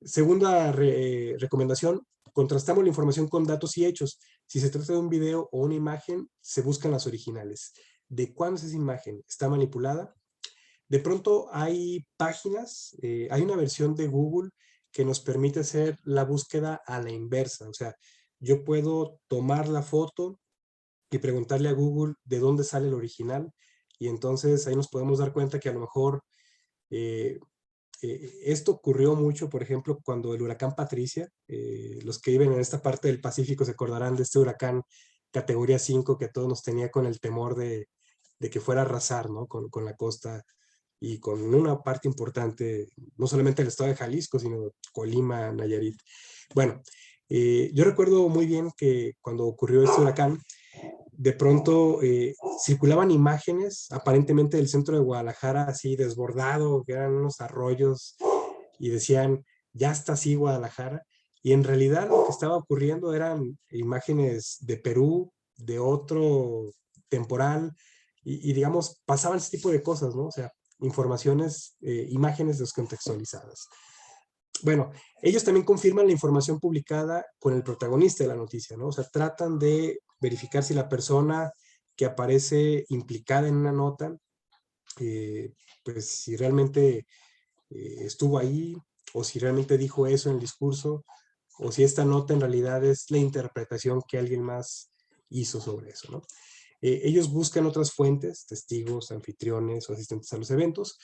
segunda recomendación, contrastamos la información con datos y hechos. Si se trata de un video o una imagen, se buscan las originales. ¿De cuándo es esa imagen? ¿Está manipulada? De pronto hay páginas, hay una versión de Google que nos permite hacer la búsqueda a la inversa. O sea, yo puedo tomar la foto y preguntarle a Google de dónde sale el original y entonces ahí nos podemos dar cuenta que a lo mejor eh, esto ocurrió mucho, por ejemplo, cuando el huracán Patricia, los que viven en esta parte del Pacífico se acordarán de este huracán categoría 5 que a todos nos tenía con el temor de que fuera a arrasar, ¿no? Con la costa y con una parte importante, no solamente el estado de Jalisco, sino Colima, Nayarit. Bueno, yo recuerdo muy bien que cuando ocurrió este huracán, de pronto circulaban imágenes aparentemente del centro de Guadalajara así desbordado, que eran unos arroyos y decían, ya está así Guadalajara. Y en realidad lo que estaba ocurriendo eran imágenes de Perú, de otro temporal, y digamos, pasaban ese tipo de cosas, ¿no? O sea, informaciones, imágenes descontextualizadas. Bueno, ellos también confirman la información publicada con el protagonista de la noticia, ¿no? O sea, tratan de verificar si la persona que aparece implicada en una nota, pues si realmente estuvo ahí, o si realmente dijo eso en el discurso, o si esta nota en realidad es la interpretación que alguien más hizo sobre eso, ¿no? Ellos buscan otras fuentes, testigos, anfitriones o asistentes a los eventos,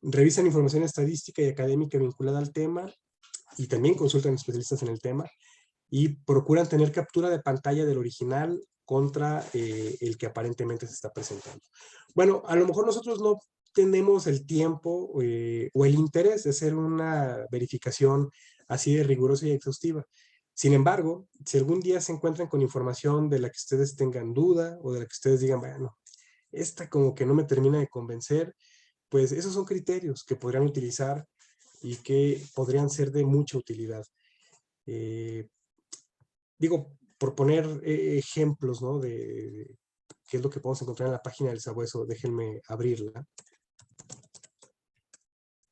revisan información estadística y académica vinculada al tema y también consultan especialistas en el tema y procuran tener captura de pantalla del original contra el que aparentemente se está presentando. Bueno, a lo mejor nosotros no tenemos el tiempo o el interés de hacer una verificación así de rigurosa y exhaustiva. Sin embargo, si algún día se encuentran con información de la que ustedes tengan duda o de la que ustedes digan, bueno, esta como que no me termina de convencer, pues esos son criterios que podrían utilizar y que podrían ser de mucha utilidad. Digo, por poner ejemplos, ¿no? De qué es lo que podemos encontrar en la página del Sabueso, déjenme abrirla.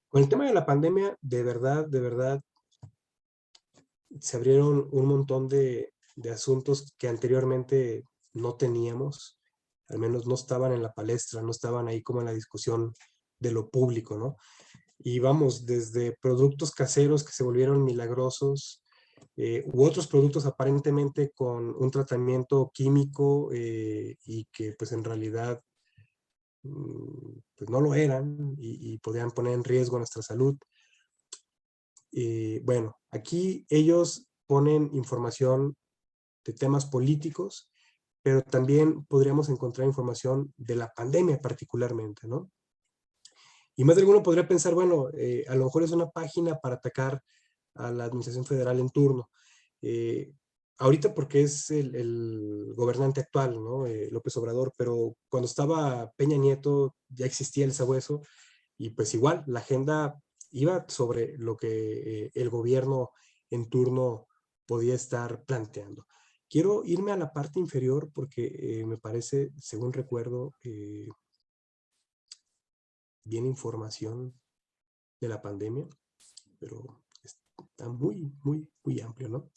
Con el tema de la pandemia, de verdad, se abrieron un montón de asuntos que anteriormente no teníamos, al menos no estaban en la palestra, no estaban ahí como en la discusión de lo público, ¿no? Y vamos, desde productos caseros que se volvieron milagrosos, u otros productos aparentemente con un tratamiento químico y que pues en realidad pues no lo eran y podían poner en riesgo nuestra salud. Bueno, aquí ellos ponen información de temas políticos, pero también podríamos encontrar información de la pandemia particularmente, ¿no? Y más de alguno podría pensar, bueno, a lo mejor es una página para atacar a la administración federal en turno. Ahorita porque es el gobernante actual, ¿no? López Obrador, pero cuando estaba Peña Nieto ya existía el sabueso y pues igual la agenda iba sobre lo que el gobierno en turno podía estar planteando. Quiero irme a la parte inferior porque me parece, según recuerdo, bien información de la pandemia, pero está muy amplio, ¿no?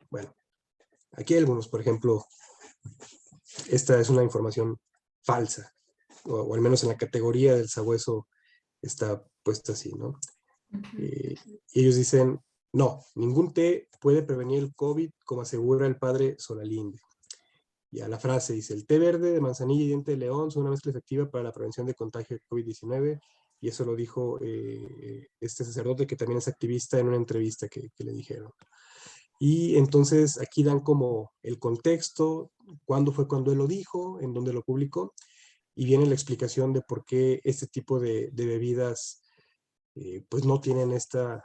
Bueno, Aquí hay algunos, por ejemplo, esta es una información falsa, o al menos en la categoría del sabueso está puesta así, ¿no? Y ellos dicen, no, ningún té puede prevenir el COVID, como asegura el padre Solalinde. Y a la frase dice, el té verde de manzanilla y diente de león son una mezcla efectiva para la prevención de contagio de COVID-19, y eso lo dijo este sacerdote que también es activista en una entrevista que le dijeron. Y entonces aquí dan como el contexto, cuándo fue cuando él lo dijo, en dónde lo publicó, y viene la explicación de por qué este tipo de bebidas pues no tienen esta,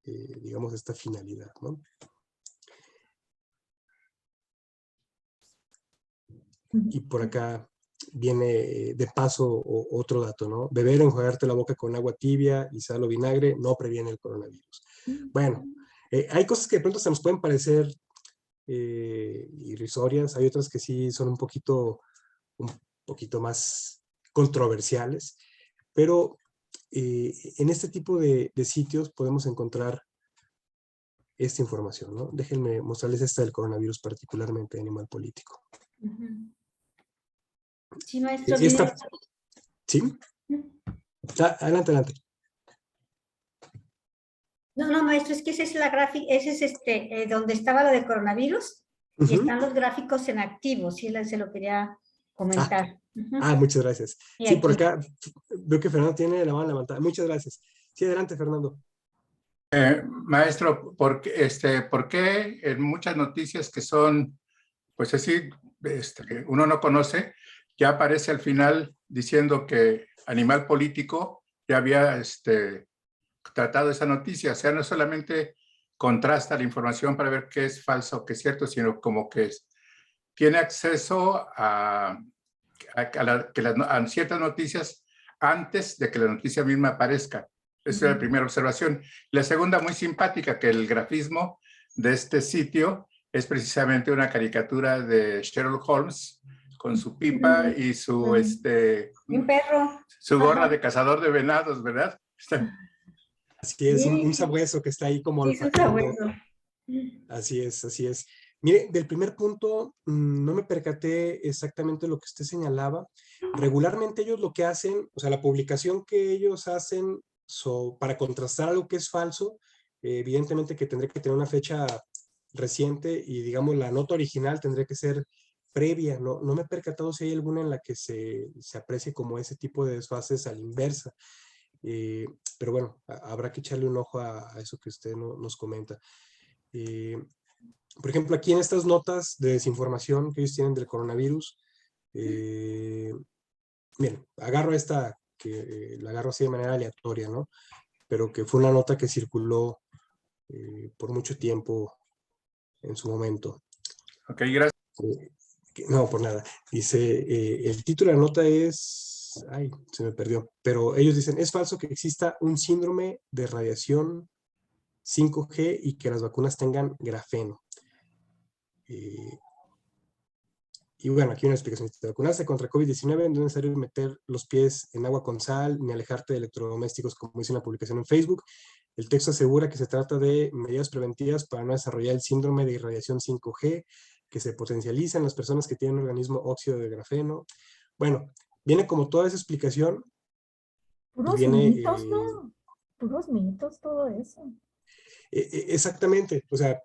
digamos, esta finalidad, ¿no? Y por acá viene de paso otro dato, ¿no? Beber o enjuagarte la boca con agua tibia y sal o vinagre no previene el coronavirus. Bueno, hay cosas que de pronto se nos pueden parecer irrisorias, hay otras que sí son un poquito más controversiales, pero en este tipo de sitios podemos encontrar esta información, ¿no? Déjenme mostrarles esta del coronavirus, particularmente de Animal Político. Sí, maestro. ¿Sí? Adelante, adelante. No, maestro, es que esa es la gráfica, ese es donde estaba lo de coronavirus, y están los gráficos en activo, sí, se lo quería comentar. Muchas gracias. Y sí, aquí. Por acá veo que Fernando tiene la mano levantada. Muchas gracias. Sí, adelante, Fernando. Maestro, ¿por qué en muchas noticias que son, pues así, que uno no conoce, ya aparece al final diciendo que Animal Político ya había tratado esa noticia? O sea, no solamente contrasta la información para ver qué es falso o qué es cierto, sino como que tiene acceso a ciertas noticias antes de que la noticia misma aparezca. Esa es la primera observación. La segunda, muy simpática, que el grafismo de este sitio es precisamente una caricatura de Sherlock Holmes con su pipa y su, un perro. Su gorra de cazador de venados, ¿verdad? Así es, un sabueso que está ahí como olfateando. Así es, así es. Mire, del primer punto no me percaté exactamente lo que usted señalaba. Regularmente ellos lo que hacen, o sea, la publicación que ellos hacen para contrastar algo que es falso, evidentemente que tendría que tener una fecha reciente y digamos la nota original tendría que ser previa. No me he percatado si hay alguna en la que se aprecie como ese tipo de desfases a la inversa. Pero bueno, habrá que echarle un ojo a eso que usted nos comenta. Por ejemplo, aquí en estas notas de desinformación que ellos tienen del coronavirus, miren, agarro esta, que la agarro así de manera aleatoria, ¿no? Pero que fue una nota que circuló por mucho tiempo en su momento. Ok, gracias. No, por nada. Dice, el título de la nota es, ay, se me perdió, pero ellos dicen, es falso que exista un síndrome de radiación 5G y que las vacunas tengan grafeno. Y bueno, aquí una explicación. De vacunarse contra COVID-19 no es necesario meter los pies en agua con sal ni alejarte de electrodomésticos, como dice una publicación en Facebook. El texto asegura que se trata de medidas preventivas para no desarrollar el síndrome de irradiación 5G, que se potencializa en las personas que tienen un organismo óxido de grafeno. Bueno, viene como toda esa explicación. Puros mitos, ¿no? Puros mitos, todo eso. Exactamente, o sea,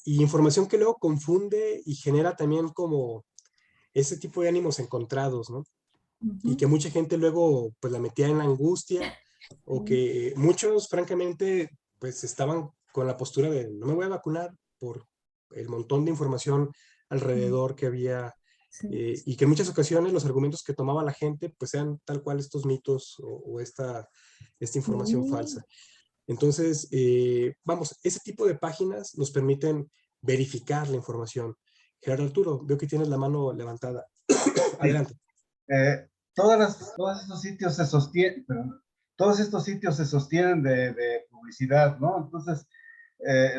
y información que luego confunde y genera también como ese tipo de ánimos encontrados, ¿no? Y que mucha gente luego pues la metía en la angustia, o que muchos francamente pues estaban con la postura de no me voy a vacunar por el montón de información alrededor que había, y que en muchas ocasiones los argumentos que tomaba la gente pues sean tal cual estos mitos o esta información falsa. Entonces, vamos, ese tipo de páginas nos permiten verificar la información. Gerardo Arturo, veo que tienes la mano levantada. Adelante. Todos estos sitios se sostienen, de publicidad, ¿no? Entonces,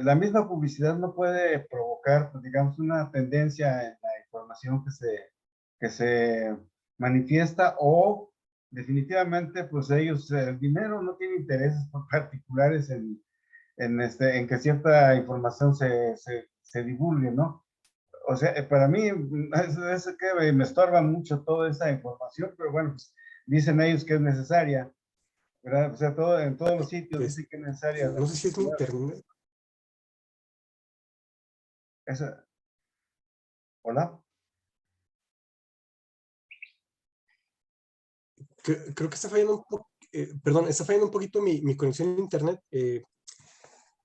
la misma publicidad no puede provocar, pues, digamos, una tendencia en la información que se manifiesta, o definitivamente, pues ellos, el dinero no tiene intereses particulares en que cierta información se divulgue, ¿no? O sea, para mí es que me estorba mucho toda esa información, pero bueno, pues, dicen ellos que es necesaria, ¿verdad? O sea, en todos los sitios Pues, dicen que es necesaria. no sé si es mi internet. ¿Hola? Creo que está fallando un poco, perdón, está fallando un poquito mi conexión a internet.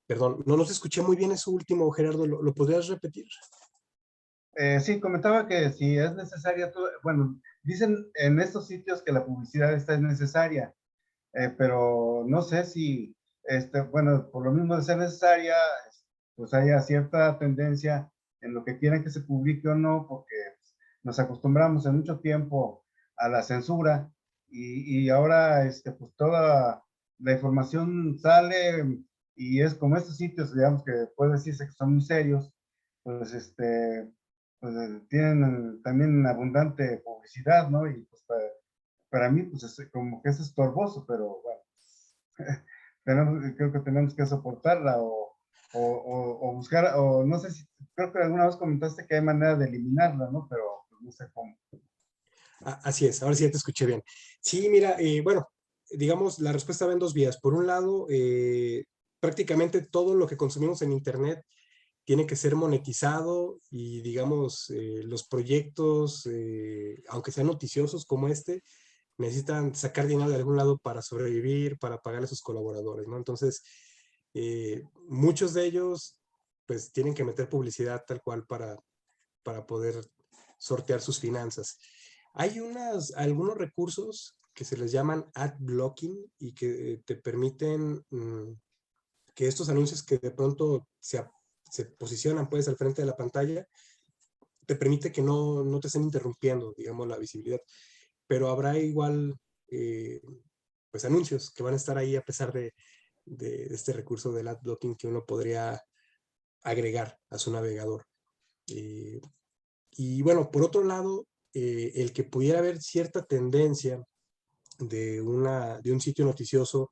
Perdón, no los escuché muy bien eso último, Gerardo, ¿lo podrías repetir? Sí, comentaba que si es necesaria, bueno, dicen en estos sitios que la publicidad esta es necesaria, pero no sé si, bueno, por lo mismo de ser necesaria, pues haya cierta tendencia en lo que quieren que se publique o no, porque nos acostumbramos en mucho tiempo a la censura y ahora, pues toda la información sale y es como estos sitios, digamos, que puede decirse que son muy serios, pues, pues tienen también abundante publicidad, ¿no? Y pues para mí, pues es como que es estorboso, pero bueno, creo que tenemos que soportarla o buscar, o no sé si, creo que alguna vez comentaste que hay manera de eliminarla, ¿no? Pero pues, no sé cómo. Así es, ahora sí ya te escuché bien. Sí, mira, bueno, digamos, la respuesta va en dos vías. Por un lado, prácticamente todo lo que consumimos en Internet tiene que ser monetizado y, digamos, los proyectos, aunque sean noticiosos como este, necesitan sacar dinero de algún lado para sobrevivir, para pagarle a sus colaboradores, ¿no? Entonces, muchos de ellos, pues, tienen que meter publicidad tal cual para poder sortear sus finanzas. Hay algunos recursos que se les llaman ad blocking y que te permiten que estos anuncios que de pronto se posicionan pues al frente de la pantalla, te permite que no te estén interrumpiendo, digamos, la visibilidad. Pero habrá igual, pues, anuncios que van a estar ahí a pesar de este recurso del ad blocking que uno podría agregar a su navegador. Y bueno, por otro lado, el que pudiera haber cierta tendencia de un sitio noticioso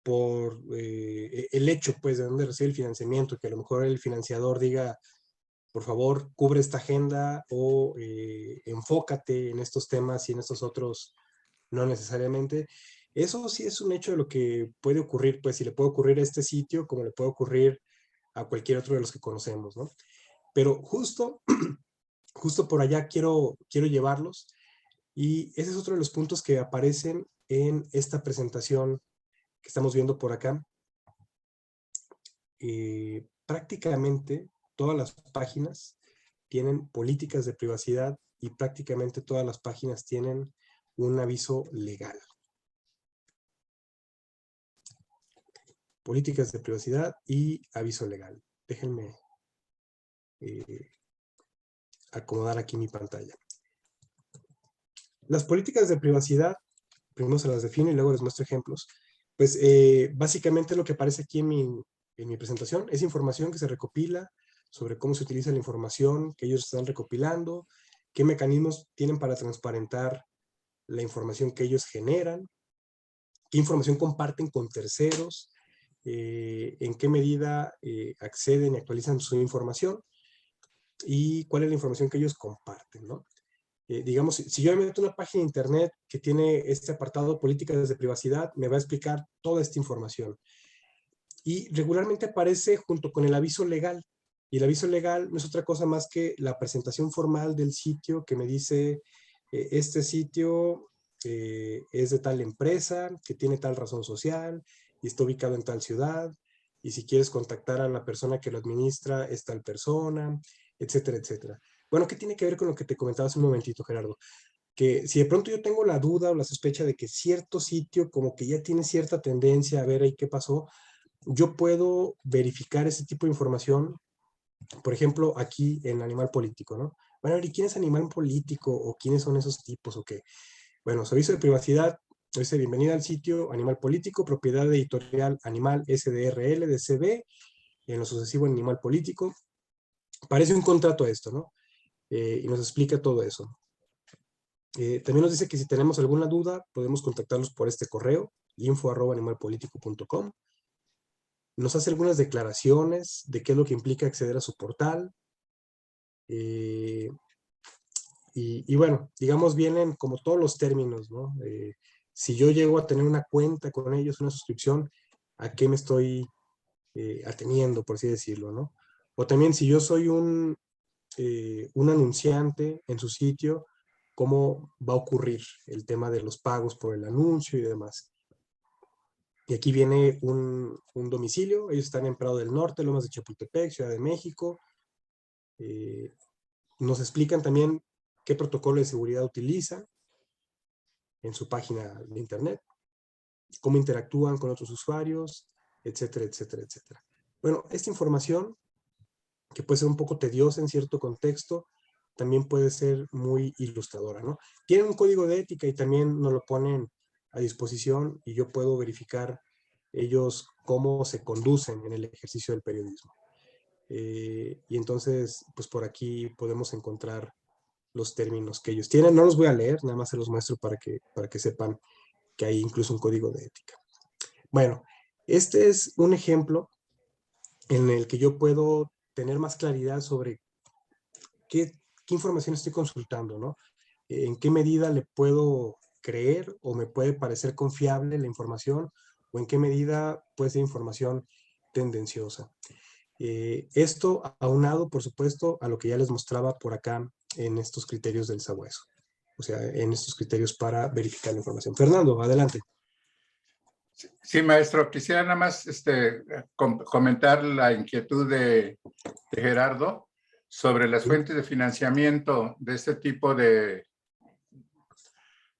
por el hecho, pues, de dónde recibe el financiamiento, que a lo mejor el financiador diga, por favor, cubre esta agenda o enfócate en estos temas y en estos otros no necesariamente. Eso sí es un hecho de lo que puede ocurrir, pues, si le puede ocurrir a este sitio, como le puede ocurrir a cualquier otro de los que conocemos, ¿no? Pero justo por allá quiero llevarlos, y ese es otro de los puntos que aparecen en esta presentación que estamos viendo por acá. Prácticamente todas las páginas tienen políticas de privacidad y prácticamente todas las páginas tienen un aviso legal. Políticas de privacidad y aviso legal. Déjenme acomodar aquí mi pantalla. Las políticas de privacidad, primero se las defino y luego les muestro ejemplos. Pues básicamente lo que aparece aquí en mi presentación es información que se recopila sobre cómo se utiliza la información que ellos están recopilando, qué mecanismos tienen para transparentar la información que ellos generan, qué información comparten con terceros, en qué medida acceden y actualizan su información y cuál es la información que ellos comparten, ¿no? Digamos, si yo me meto a una página de internet que tiene este apartado políticas de privacidad, me va a explicar toda esta información. Y regularmente aparece junto con el aviso legal. Y el aviso legal no es otra cosa más que la presentación formal del sitio que me dice, este sitio es de tal empresa, que tiene tal razón social, y está ubicado en tal ciudad, y si quieres contactar a la persona que lo administra, es tal persona, etcétera, etcétera. Bueno, ¿qué tiene que ver con lo que te comentaba hace un momentito, Gerardo? Que si de pronto yo tengo la duda o la sospecha de que cierto sitio como que ya tiene cierta tendencia a ver ahí qué pasó, yo puedo verificar ese tipo de información, por ejemplo, aquí en Animal Político, ¿no? Bueno, ¿y quién es Animal Político o quiénes son esos tipos o qué? Bueno, su aviso de privacidad dice: bienvenida al sitio Animal Político, propiedad de editorial Animal SDRL de CB, en lo sucesivo Animal Político. Parece un contrato esto, ¿no? Y nos explica todo eso. También nos dice que si tenemos alguna duda, podemos contactarlos por este correo, info@animalpolitico.com. nos hace algunas declaraciones de qué es lo que implica acceder a su portal. Y bueno, digamos, vienen como todos los términos, ¿no? Si yo llego a tener una cuenta con ellos, una suscripción, ¿a qué me estoy ateniendo, por así decirlo, ¿no? O también si yo soy un anunciante en su sitio, ¿cómo va a ocurrir el tema de los pagos por el anuncio y demás? Y aquí viene un domicilio. Ellos están en Prado del Norte, Lomas de Chapultepec, Ciudad de México. Nos explican también qué protocolo de seguridad utilizan en su página de internet, cómo interactúan con otros usuarios, etcétera, etcétera, etcétera. Bueno, esta información, que puede ser un poco tediosa en cierto contexto, también puede ser muy ilustradora, ¿no? Tienen un código de ética y también nos lo ponen a disposición y yo puedo verificar ellos cómo se conducen en el ejercicio del periodismo. Y entonces, pues por aquí podemos encontrar los términos que ellos tienen. No los voy a leer, nada más se los muestro para que sepan que hay incluso un código de ética. Bueno, este es un ejemplo en el que yo puedo tener más claridad sobre qué información estoy consultando, ¿no? En qué medida le puedo creer o me puede parecer confiable la información, o en qué medida puede ser información tendenciosa. Esto aunado, por supuesto, a lo que ya les mostraba por acá en estos criterios del sabueso. O sea, en estos criterios para verificar la información. Fernando, adelante. Sí, maestro, quisiera nada más comentar la inquietud de Gerardo sobre las fuentes de financiamiento de este tipo de,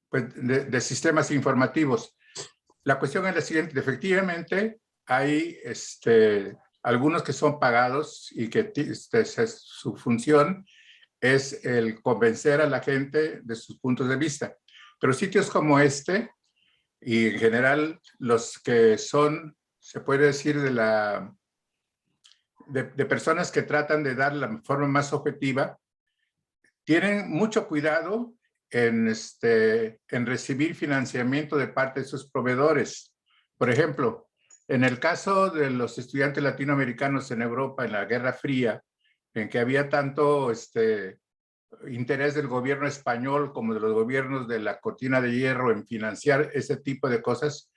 pues, de sistemas informativos. La cuestión es la siguiente: efectivamente hay algunos que son pagados y que su función es el convencer a la gente de sus puntos de vista. Pero sitios como este, y en general los que son, se puede decir, de personas que tratan de dar la forma más objetiva, tienen mucho cuidado en recibir financiamiento de parte de sus proveedores. Por ejemplo, en el caso de los estudiantes latinoamericanos en Europa en la Guerra Fría, en que había tanto interés del gobierno español como de los gobiernos de la cortina de hierro en financiar ese tipo de cosas,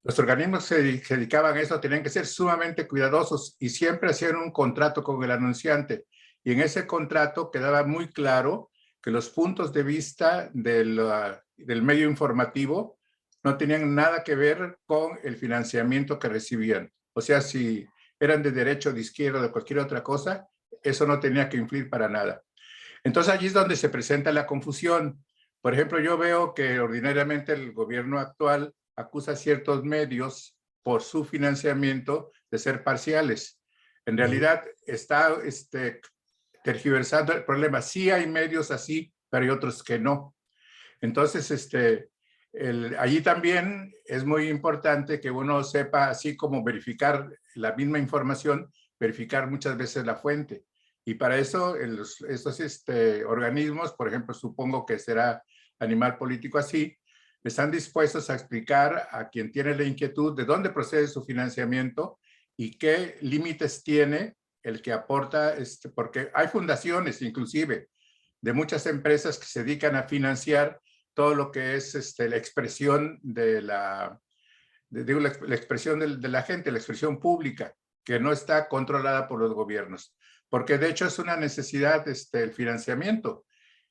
los organismos que se dedicaban a eso tenían que ser sumamente cuidadosos y siempre hacían un contrato con el anunciante. Y en ese contrato quedaba muy claro que los puntos de vista del medio informativo no tenían nada que ver con el financiamiento que recibían. O sea, si eran de derecha o de izquierda o de cualquier otra cosa, eso no tenía que influir para nada. Entonces allí es donde se presenta la confusión. Por ejemplo, yo veo que ordinariamente el gobierno actual acusa a ciertos medios por su financiamiento de ser parciales. En realidad está tergiversando el problema. Sí hay medios así, pero hay otros que no. Entonces, allí también es muy importante que uno sepa, así como verificar la misma información, verificar muchas veces la fuente. Y para eso, estos organismos, por ejemplo, supongo que será Animal Político así, están dispuestos a explicar a quien tiene la inquietud de dónde procede su financiamiento y qué límites tiene el que aporta, porque hay fundaciones inclusive de muchas empresas que se dedican a financiar todo lo que es la expresión de la expresión de la gente, la expresión pública, que no está controlada por los gobiernos, porque de hecho es una necesidad el financiamiento.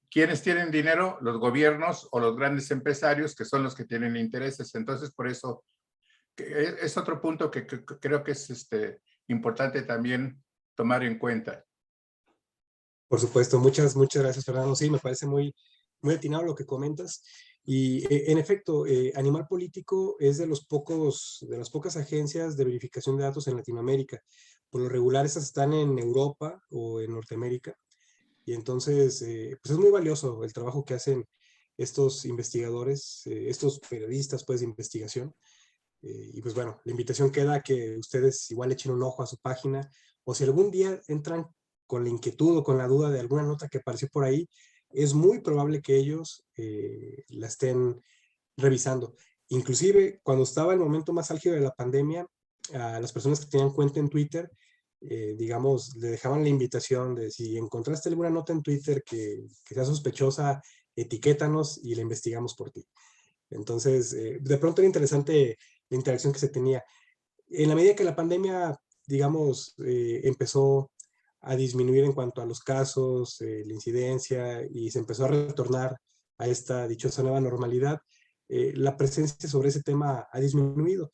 ¿Quiénes tienen dinero? Los gobiernos o los grandes empresarios, que son los que tienen intereses. Entonces, por eso es otro punto que creo que es importante también tomar en cuenta. Por supuesto, muchas gracias, Fernando. Sí, me parece muy atinado lo que comentas. Y en efecto, Animal Político es de las pocas agencias de verificación de datos en Latinoamérica. Por lo regular, estas están en Europa o en Norteamérica. Y entonces, pues es muy valioso el trabajo que hacen estos investigadores, estos periodistas pues, de investigación. Y pues bueno, la invitación queda a que ustedes igual echen un ojo a su página, o si algún día entran con la inquietud o con la duda de alguna nota que apareció por ahí, es muy probable que ellos la estén revisando. Inclusive, cuando estaba el momento más álgido de la pandemia, a las personas que tenían cuenta en Twitter, digamos, le dejaban la invitación de si encontraste alguna nota en Twitter que sea sospechosa, etiquétanos y la investigamos por ti. Entonces, de pronto era interesante la interacción que se tenía. En la medida que la pandemia, digamos, empezó a disminuir en cuanto a los casos, la incidencia, y se empezó a retornar a esta dichosa nueva normalidad, la presencia sobre ese tema ha disminuido.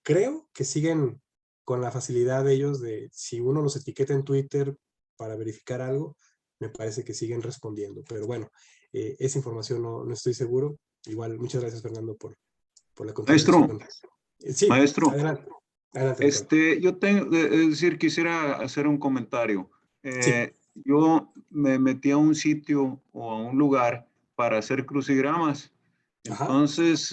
Creo que siguen con la facilidad de ellos de, si uno los etiqueta en Twitter para verificar algo, me parece que siguen respondiendo. Pero bueno, esa información no estoy seguro. Igual, muchas gracias, Fernando, por la contribución. Sí, Maestro, adelante. Adelante, yo tengo, es decir, quisiera hacer un comentario. sí. Yo me metí a un sitio o a un lugar para hacer crucigramas. Entonces,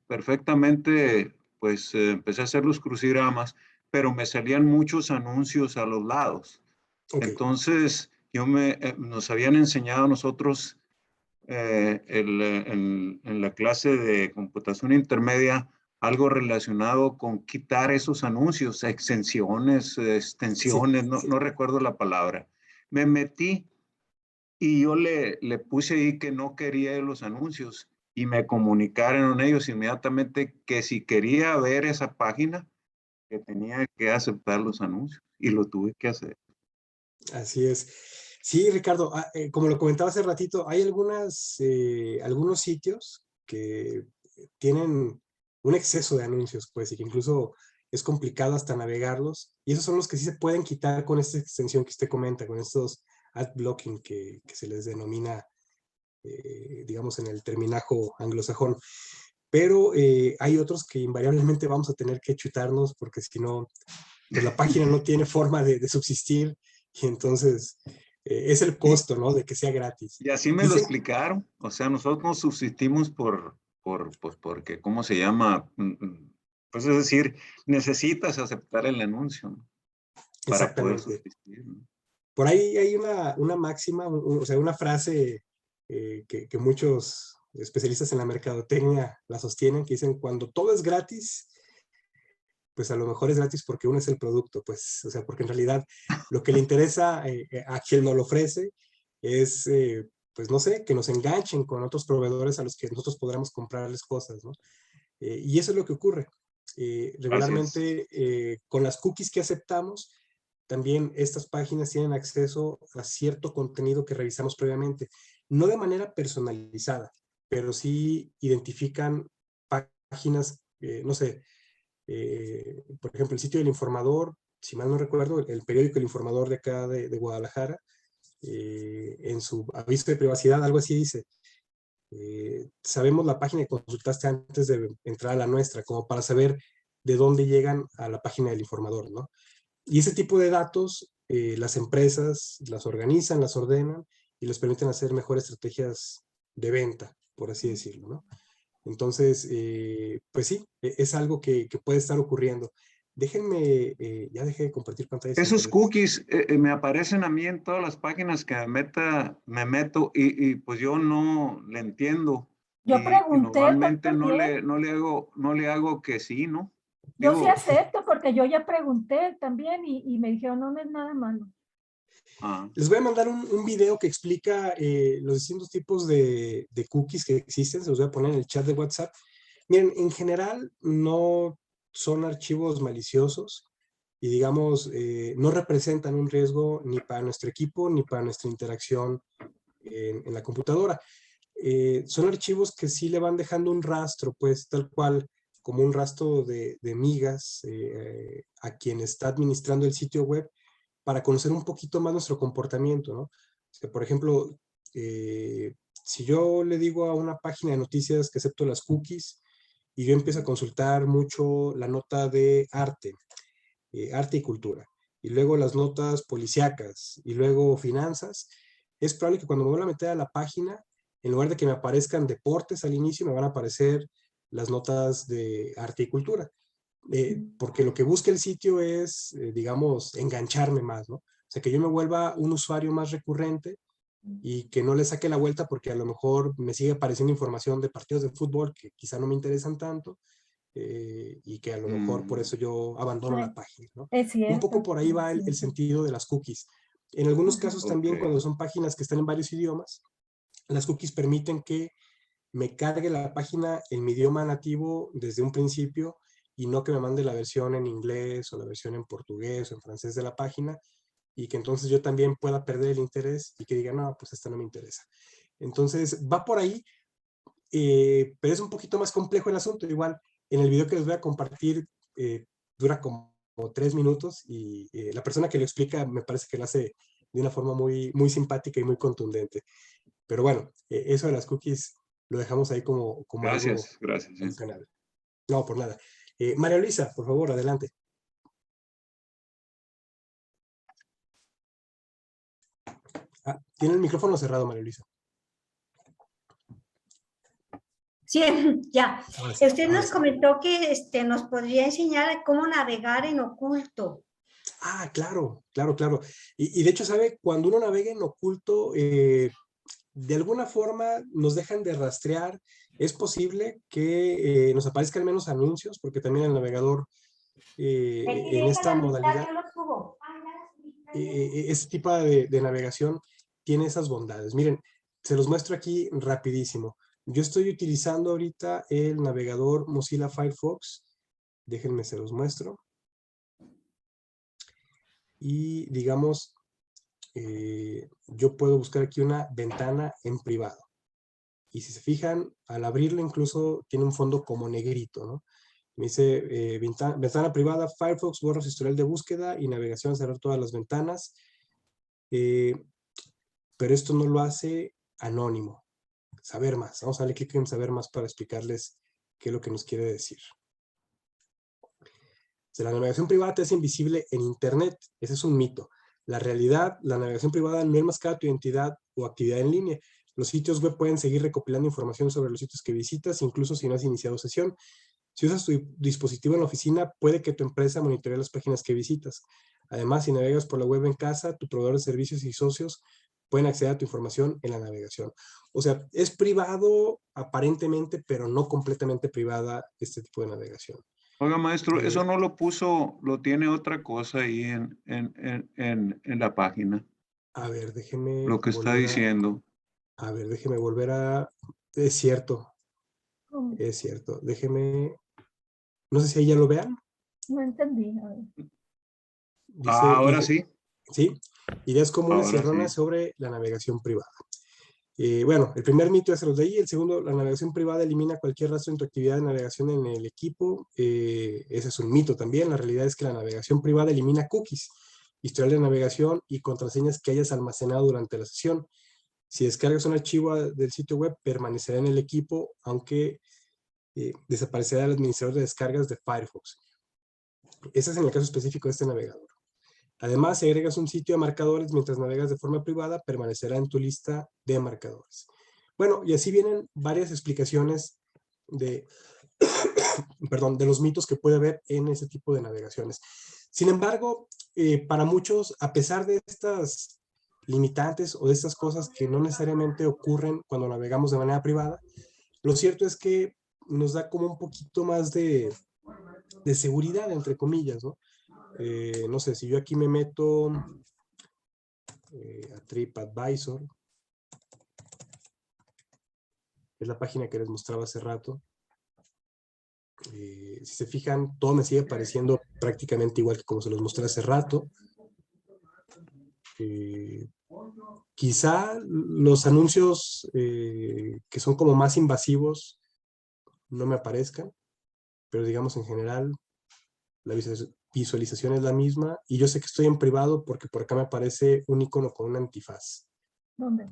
perfectamente, pues empecé a hacer los crucigramas, pero me salían muchos anuncios a los lados. Okay. Entonces, nos habían enseñado a nosotros en la clase de computación intermedia algo relacionado con quitar esos anuncios, extensiones, extensiones, Sí. no recuerdo la palabra. Me metí y yo le puse ahí que no quería los anuncios y me comunicaron ellos inmediatamente que si quería ver esa página, que tenía que aceptar los anuncios y lo tuve que hacer. Así es. Sí, Ricardo, como lo comentaba hace ratito, hay algunos sitios que tienen un exceso de anuncios, pues, y que incluso es complicado hasta navegarlos. Y esos son los que sí se pueden quitar con esta extensión que usted comenta, con estos ad blocking que se les denomina, digamos, en el terminajo anglosajón. Pero hay otros que invariablemente vamos a tener que chutarnos porque si no, pues la página no tiene forma de subsistir, y entonces es el costo, ¿no? De que sea gratis. Y así me lo explicaron. O sea, nosotros nos subsistimos pues porque, ¿cómo se llama? Pues es decir, necesitas aceptar el anuncio, ¿no? Para poder subsistir, ¿no? Por ahí hay una máxima, o sea, una frase que muchos especialistas en la mercadotecnia la sostienen, que dicen, cuando todo es gratis, pues a lo mejor es gratis porque uno es el producto, pues, o sea, porque en realidad lo que le interesa a quien nos lo ofrece es, pues no sé, que nos enganchen con otros proveedores a los que nosotros podamos comprarles cosas, ¿no? Y eso es lo que ocurre. Regularmente, con las cookies que aceptamos, también estas páginas tienen acceso a cierto contenido que revisamos previamente, no de manera personalizada, pero sí identifican páginas, no sé, por ejemplo, el sitio del Informador, si mal no recuerdo, el periódico El Informador de acá de Guadalajara, en su aviso de privacidad, algo así dice, sabemos la página que consultaste antes de entrar a la nuestra, como para saber de dónde llegan a la página del Informador, ¿no? Y ese tipo de datos, las empresas las organizan, las ordenan y les permiten hacer mejores estrategias de venta, por así decirlo, ¿no? Entonces, pues sí, es algo que puede estar ocurriendo. Déjenme, ya dejé de compartir pantalla. Esos cookies me aparecen a mí en todas las páginas que me meto y pues yo no le entiendo. Yo pregunté, y normalmente no le hago que sí, ¿no? Yo sí acepto porque yo ya pregunté también y me dijeron, no es nada malo. Les voy a mandar un video que explica los distintos tipos de cookies que existen. Se los voy a poner en el chat de WhatsApp. Miren, en general no son archivos maliciosos y digamos, no representan un riesgo ni para nuestro equipo ni para nuestra interacción en la computadora. Son archivos que sí le van dejando un rastro, pues tal cual como un rastro de migas a quien está administrando el sitio web, para conocer un poquito más nuestro comportamiento, ¿no? O sea, por ejemplo, si yo le digo a una página de noticias que acepto las cookies y yo empiezo a consultar mucho la nota de arte, arte y cultura, y luego las notas policíacas, y luego finanzas, es probable que cuando me vuelva a meter a la página, en lugar de que me aparezcan deportes al inicio, me van a aparecer las notas de arte y cultura. Porque lo que busca el sitio es, digamos, engancharme más, ¿no? O sea, que yo me vuelva un usuario más recurrente y que no le saque la vuelta porque a lo mejor me sigue apareciendo información de partidos de fútbol que quizá no me interesan tanto, y que a lo mejor por eso yo abandono la página, ¿no? Es cierto. Un poco por ahí va el sentido de las cookies. En algunos casos también, Ok. cuando son páginas que están en varios idiomas, las cookies permiten que me cargue la página en mi idioma nativo desde un principio y no que me mande la versión en inglés o la versión en portugués o en francés de la página, y que entonces yo también pueda perder el interés y que diga, no, pues esta no me interesa. Entonces va por ahí, pero es un poquito más complejo el asunto. Igual, en el video que les voy a compartir dura como 3 minutos y la persona que lo explica me parece que lo hace de una forma muy, muy simpática y muy contundente. Pero bueno, eso de las cookies lo dejamos ahí como algo Gracias. adicional. No, por nada. María Luisa, por favor, adelante. Tiene el micrófono cerrado, María Luisa. Sí, ya. Ahora sí, Usted ahora nos sí. comentó que nos podría enseñar cómo navegar en oculto. Claro. Y de hecho, ¿sabe? Cuando uno navega en oculto, de alguna forma nos dejan de rastrear. Es posible que nos aparezcan menos anuncios, porque también el navegador en esta modalidad, este tipo de navegación tiene esas bondades. Miren, se los muestro aquí rapidísimo. Yo estoy utilizando ahorita el navegador Mozilla Firefox. Déjenme, se los muestro. Y digamos, yo puedo buscar aquí una ventana en privado. Y si se fijan, al abrirla incluso tiene un fondo como negrito, ¿no? Me dice ventana privada, Firefox, borra su historial de búsqueda y navegación, cerrar todas las ventanas. Pero esto no lo hace anónimo. Saber más. Vamos a darle clic en saber más para explicarles qué es lo que nos quiere decir. La navegación privada te hace invisible en Internet. Ese es un mito. La realidad, la navegación privada no enmascara tu identidad o actividad en línea. Los sitios web pueden seguir recopilando información sobre los sitios que visitas, incluso si no has iniciado sesión. Si usas tu dispositivo en la oficina, puede que tu empresa monitoree las páginas que visitas. Además, si navegas por la web en casa, tu proveedor de servicios y socios pueden acceder a tu información en la navegación. O sea, es privado aparentemente, pero no completamente privada este tipo de navegación. Oiga, maestro, eso no lo puso, lo tiene otra cosa ahí en la página. A ver, déjeme. Lo que está diciendo. A ver, déjeme volver a... Es cierto. Es cierto. Déjeme... No sé si ahí ya lo vean. No entendí. A ver. Dice, Ahora sí. Sí. Ideas comunes Ahora y erróneas sí. sobre la navegación privada. Bueno, el primer mito es el de ahí. El segundo, la navegación privada elimina cualquier rastro en tu actividad de navegación en el equipo. Ese es un mito también. La realidad es que la navegación privada elimina cookies, historial de navegación y contraseñas que hayas almacenado durante la sesión. Si descargas un archivo del sitio web, permanecerá en el equipo, aunque desaparecerá el administrador de descargas de Firefox. Ese es en el caso específico de este navegador. Además, si agregas un sitio de marcadores mientras navegas de forma privada, permanecerá en tu lista de marcadores. Bueno, y así vienen varias explicaciones de, perdón, de los mitos que puede haber en ese tipo de navegaciones. Sin embargo, para muchos, a pesar de estas limitantes o de estas cosas que no necesariamente ocurren cuando navegamos de manera privada, lo cierto es que nos da como un poquito más de seguridad, entre comillas, ¿no? No sé, si yo aquí me meto a TripAdvisor, es la página que les mostraba hace rato. Si se fijan, todo me sigue pareciendo prácticamente igual que como se los mostré hace rato. Quizá los anuncios que son como más invasivos no me aparezcan, pero digamos en general la visualización es la misma, y yo sé que estoy en privado porque por acá me aparece un icono con un antifaz. ¿Dónde?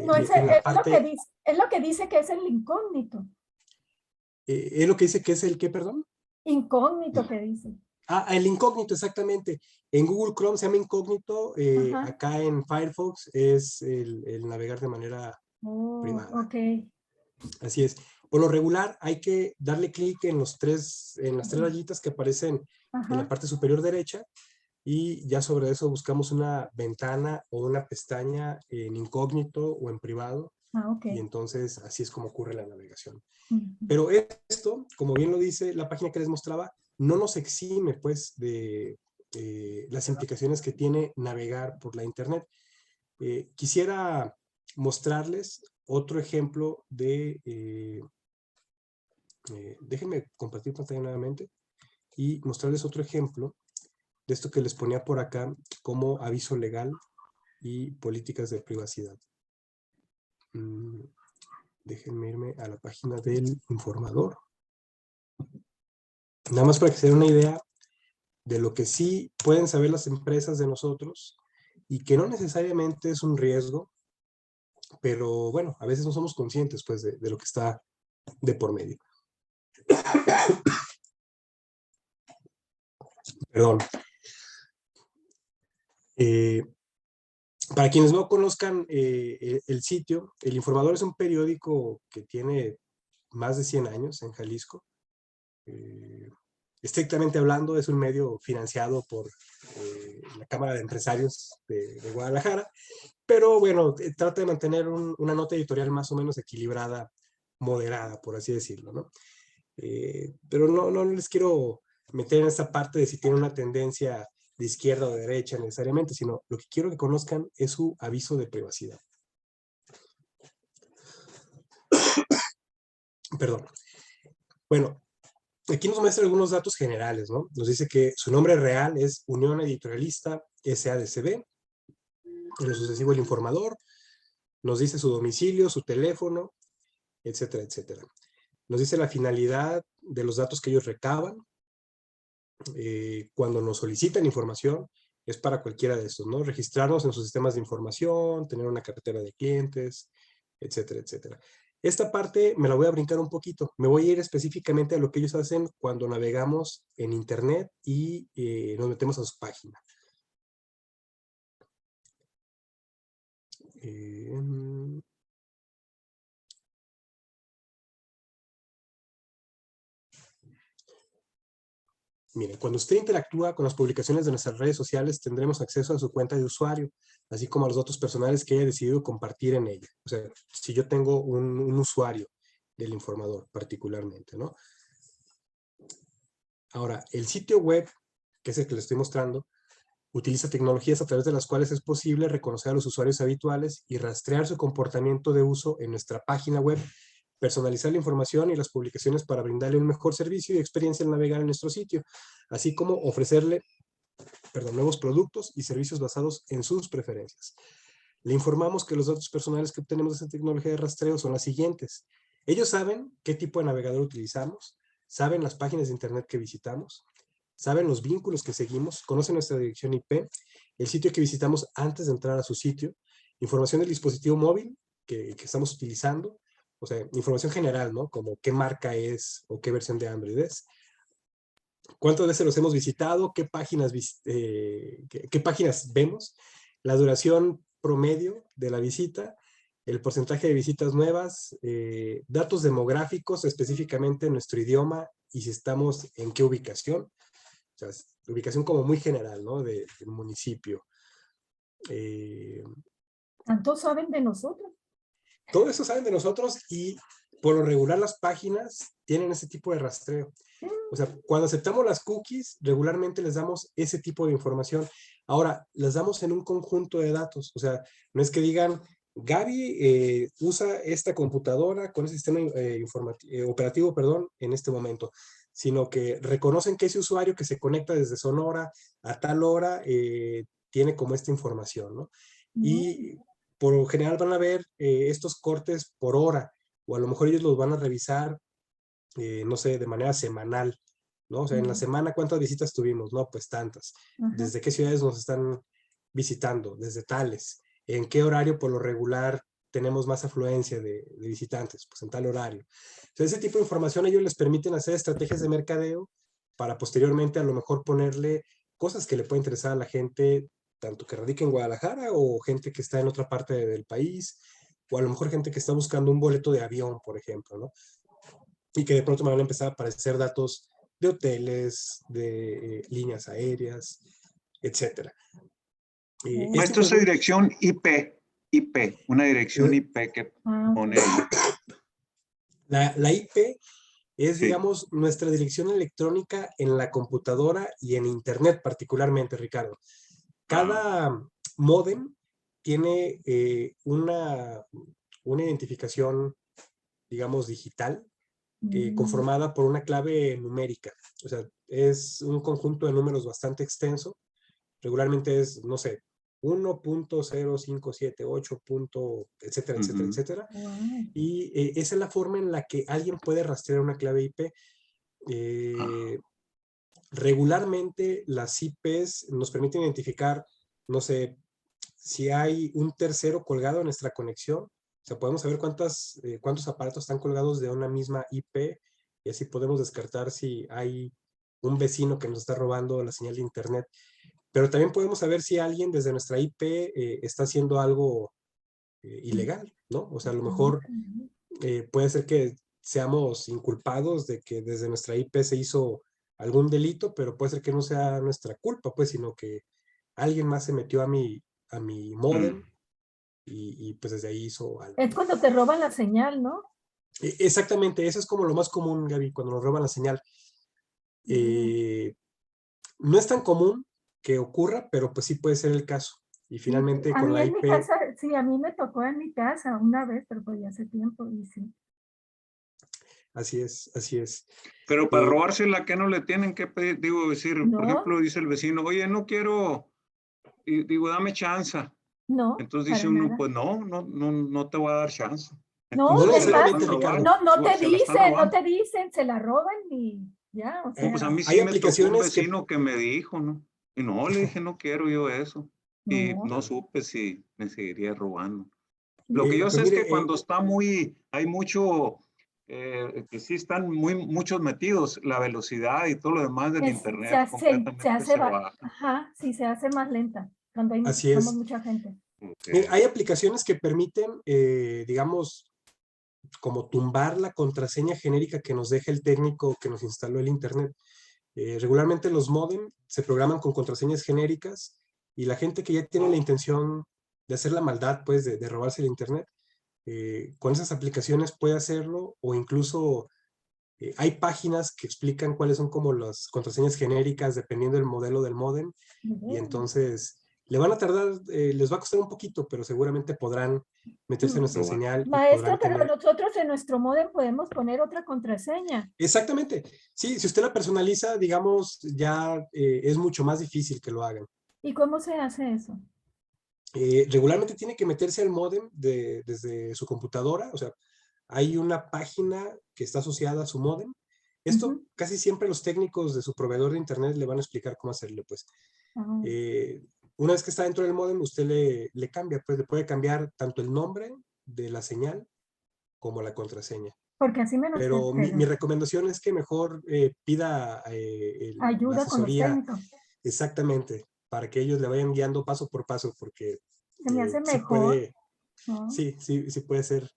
No, es lo que dice que es el incógnito. ¿Es lo que dice que es el qué, perdón? Incógnito que dice. El incógnito, exactamente. En Google Chrome se llama incógnito, acá en Firefox es el navegar de manera privada. Ok. Así es. Por lo regular hay que darle clic en las tres rayitas que aparecen en la parte superior derecha, y ya sobre eso buscamos una ventana o una pestaña en incógnito o en privado Ok. Y entonces así es como ocurre la navegación. Ujú. Pero esto, como bien lo dice la página que les mostraba, no nos exime pues de las implicaciones que tiene navegar por la internet. Quisiera mostrarles otro ejemplo de... déjenme compartir pantalla nuevamente y mostrarles otro ejemplo de esto que les ponía por acá como aviso legal y políticas de privacidad. Déjenme irme a la página del informador. Nada más para que se den una idea de lo que sí pueden saber las empresas de nosotros y que no necesariamente es un riesgo, pero bueno, a veces no somos conscientes pues de lo que está de por medio. Perdón. Para quienes no conozcan el sitio, El Informador es un periódico que tiene más de 100 años en Jalisco. Estrictamente hablando, es un medio financiado por la Cámara de Empresarios de Guadalajara, pero bueno, trata de mantener una nota editorial más o menos equilibrada, moderada, por así decirlo, ¿no? Pero no les quiero meter en esta parte de si tiene una tendencia de izquierda o de derecha necesariamente, sino lo que quiero que conozcan es su aviso de privacidad. Perdón. Bueno, aquí nos muestra algunos datos generales, ¿no? Nos dice que su nombre real es Unión Editorialista SADCB, en lo sucesivo el informador, nos dice su domicilio, su teléfono, etcétera, etcétera. Nos dice la finalidad de los datos que ellos recaban. Cuando nos solicitan información, es para cualquiera de estos, ¿no? Registrarnos en sus sistemas de información, tener una cartera de clientes, etcétera, etcétera. Esta parte me la voy a brincar un poquito. Me voy a ir específicamente a lo que ellos hacen cuando navegamos en internet y nos metemos a su página. Miren, cuando usted interactúa con las publicaciones de nuestras redes sociales, tendremos acceso a su cuenta de usuario, así como a los datos personales que haya decidido compartir en ella. O sea, si yo tengo un usuario del informador particularmente, ¿no? Ahora, el sitio web, que es el que les estoy mostrando, utiliza tecnologías a través de las cuales es posible reconocer a los usuarios habituales y rastrear su comportamiento de uso en nuestra página web, personalizar la información y las publicaciones para brindarle un mejor servicio y experiencia al navegar en nuestro sitio, así como ofrecerle nuevos productos y servicios basados en sus preferencias. Le informamos que los datos personales que obtenemos de esta tecnología de rastreo son las siguientes. Ellos saben qué tipo de navegador utilizamos, saben las páginas de internet que visitamos, saben los vínculos que seguimos, conocen nuestra dirección IP, el sitio que visitamos antes de entrar a su sitio, información del dispositivo móvil que estamos utilizando, o sea, información general, ¿no? Como qué marca es o qué versión de Android es. ¿Cuántas veces los hemos visitado? ¿Qué páginas vemos? La duración promedio de la visita, el porcentaje de visitas nuevas, datos demográficos, específicamente en nuestro idioma y si estamos en qué ubicación. O sea, ubicación como muy general, ¿no? Del municipio. ¿Tanto saben de nosotros? Todo eso saben de nosotros y por lo regular las páginas tienen ese tipo de rastreo. O sea, cuando aceptamos las cookies, regularmente les damos ese tipo de información. Ahora, las damos en un conjunto de datos. O sea, no es que digan, Gaby usa esta computadora con ese sistema operativo, en este momento, sino que reconocen que ese usuario que se conecta desde Sonora a tal hora tiene como esta información, ¿no? Y por lo general van a ver estos cortes por hora, o a lo mejor ellos los van a revisar, no sé, de manera semanal, ¿no? O sea, en la semana, ¿cuántas visitas tuvimos? No, pues tantas. ¿Desde qué ciudades nos están visitando? Desde tales. ¿En qué horario por lo regular tenemos más afluencia de visitantes? Pues en tal horario. Entonces, ese tipo de información ellos les permiten hacer estrategias de mercadeo para posteriormente a lo mejor ponerle cosas que le pueden interesar a la gente, tanto que radica en Guadalajara o gente que está en otra parte del país, o a lo mejor gente que está buscando un boleto de avión, por ejemplo, ¿no? Y que de pronto me van a empezar a aparecer datos de hoteles, de líneas aéreas, etcétera. Esto es dirección IP. IP, una dirección IP que pone ahí. La IP es, Sí. digamos, nuestra dirección electrónica en la computadora y en Internet particularmente, Ricardo. Cada módem tiene una identificación, digamos, digital, conformada por una clave numérica. O sea, es un conjunto de números bastante extenso. Regularmente es, no sé, 1.0578, etcétera, etcétera, etcétera. Wow. Y esa es la forma en la que alguien puede rastrear una clave IP. Regularmente las IPs nos permiten identificar, no sé, si hay un tercero colgado en nuestra conexión. O sea, podemos saber cuántos aparatos están colgados de una misma IP y así podemos descartar si hay un vecino que nos está robando la señal de internet. Pero también podemos saber si alguien desde nuestra IP está haciendo algo ilegal, ¿no? O sea, a lo mejor puede ser que seamos inculpados de que desde nuestra IP se hizo algún delito, pero puede ser que no sea nuestra culpa, pues, sino que alguien más se metió a mi módem y pues desde ahí hizo algo. Es cuando te roban la señal, ¿no? Exactamente, eso es como lo más común, Gaby, cuando nos roban la señal. No es tan común que ocurra, pero pues sí puede ser el caso. Y finalmente A con mí la en IP... mi casa, sí, a mí me tocó en mi casa una vez, pero pues ya hace tiempo y sí. Así es, así es. Pero para robársela, ¿qué no le tienen que pedir? Digo, decir, No. por ejemplo, dice el vecino, oye, no quiero, y digo, dame chance. No, Entonces dice para uno, nada. pues no te voy a dar chance. No, No Entonces se la necesariamente, están Ricardo. robando. no te Se la están dicen, no robando. te dicen, se la roban y ya, o sea. Pues a mí Hay sí me tocó un aplicaciones que... vecino que me dijo, ¿no? Y no, le dije, no quiero yo eso. Y No. no supe si me seguiría robando. Lo que yo pues sé es mire, que cuando está hay mucho, que sí están muchos metidos, la velocidad y todo lo demás del internet completamente se baja. Ajá, sí, se hace más lenta cuando así somos es. mucha gente. Mire, hay aplicaciones que permiten, digamos, como tumbar la contraseña genérica que nos deja el técnico que nos instaló el internet. Regularmente los modem se programan con contraseñas genéricas y la gente que ya tiene la intención de hacer la maldad, pues, de robarse el internet, con esas aplicaciones puede hacerlo, o incluso hay páginas que explican cuáles son como las contraseñas genéricas dependiendo del modelo del modem, y entonces le van a tardar, les va a costar un poquito, pero seguramente podrán meterse en nuestra señal y Maestro, podrán pero tener... nosotros en nuestro modem podemos poner otra contraseña. Exactamente. Sí, si usted la personaliza, digamos, ya es mucho más difícil que lo hagan. ¿Y cómo se hace eso? Regularmente tiene que meterse al módem desde su computadora, o sea, hay una página que está asociada a su módem. Esto casi siempre los técnicos de su proveedor de internet le van a explicar cómo hacerlo, pues. Una vez que está dentro del módem, usted le cambia, pues le puede cambiar tanto el nombre de la señal como la contraseña. Porque así menos Pero mi recomendación es que mejor pida la ayuda con los asesoría, técnicos. exactamente, para que ellos le vayan guiando paso por paso, porque Se me hace sí mejor. sí puede ser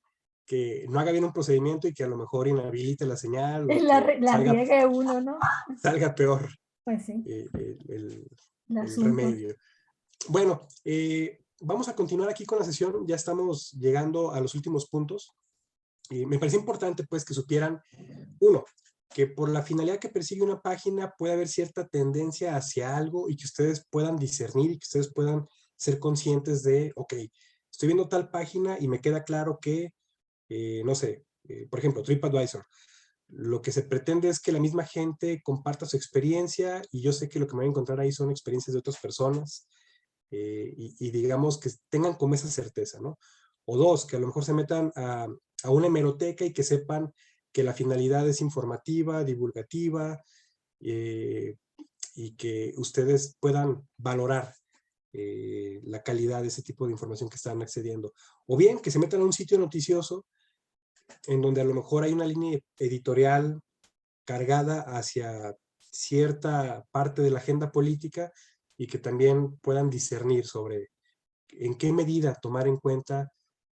que no haga bien un procedimiento y que a lo mejor inhabilite la señal o Y que la riegue uno, ¿no? salga peor Pues sí. el asunto. remedio. Bueno, vamos a continuar aquí con la sesión. Ya estamos llegando a los últimos puntos. Me parece importante, pues, que supieran, uno, que por la finalidad que persigue una página puede haber cierta tendencia hacia algo y que ustedes puedan discernir y que ustedes puedan ser conscientes de, ok, estoy viendo tal página y me queda claro que, no sé, por ejemplo, TripAdvisor, lo que se pretende es que la misma gente comparta su experiencia y yo sé que lo que me voy a encontrar ahí son experiencias de otras personas y digamos que tengan como esa certeza, ¿no? O dos, que a lo mejor se metan a una hemeroteca y que sepan que la finalidad es informativa, divulgativa, y que ustedes puedan valorar la calidad de ese tipo de información que están accediendo. O bien que se metan a un sitio noticioso en donde a lo mejor hay una línea editorial cargada hacia cierta parte de la agenda política y que también puedan discernir sobre en qué medida tomar en cuenta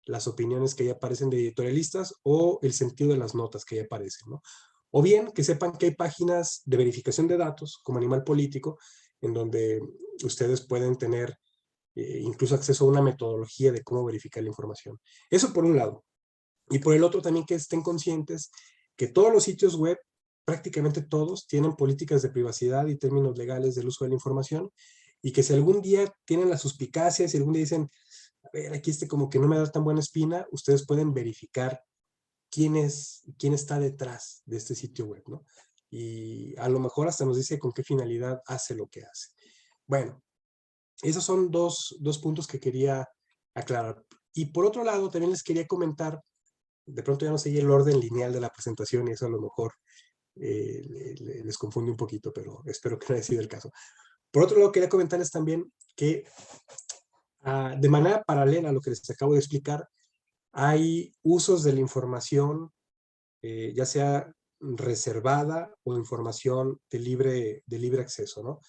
las opiniones que ya aparecen de editorialistas o el sentido de las notas que ya aparecen, ¿no? O bien que sepan que hay páginas de verificación de datos como Animal Político en donde ustedes pueden tener incluso acceso a una metodología de cómo verificar la información. Eso por un lado. Y por el otro también que estén conscientes que todos los sitios web, prácticamente todos, tienen políticas de privacidad y términos legales del uso de la información, y que si algún día tienen las suspicacias y algún día dicen, a ver, aquí como que no me da tan buena espina, ustedes pueden verificar quién está detrás de este sitio web, ¿no? Y a lo mejor hasta nos dice con qué finalidad hace lo que hace. Bueno, esos son dos puntos que quería aclarar. Y por otro lado, también les quería comentar, de pronto ya no seguí el orden lineal de la presentación y eso a lo mejor les confunde un poquito, pero espero que no haya sido el caso. Por otro lado, quería comentarles también que de manera paralela a lo que les acabo de explicar, hay usos de la información, ya sea reservada o información de libre acceso, ¿no?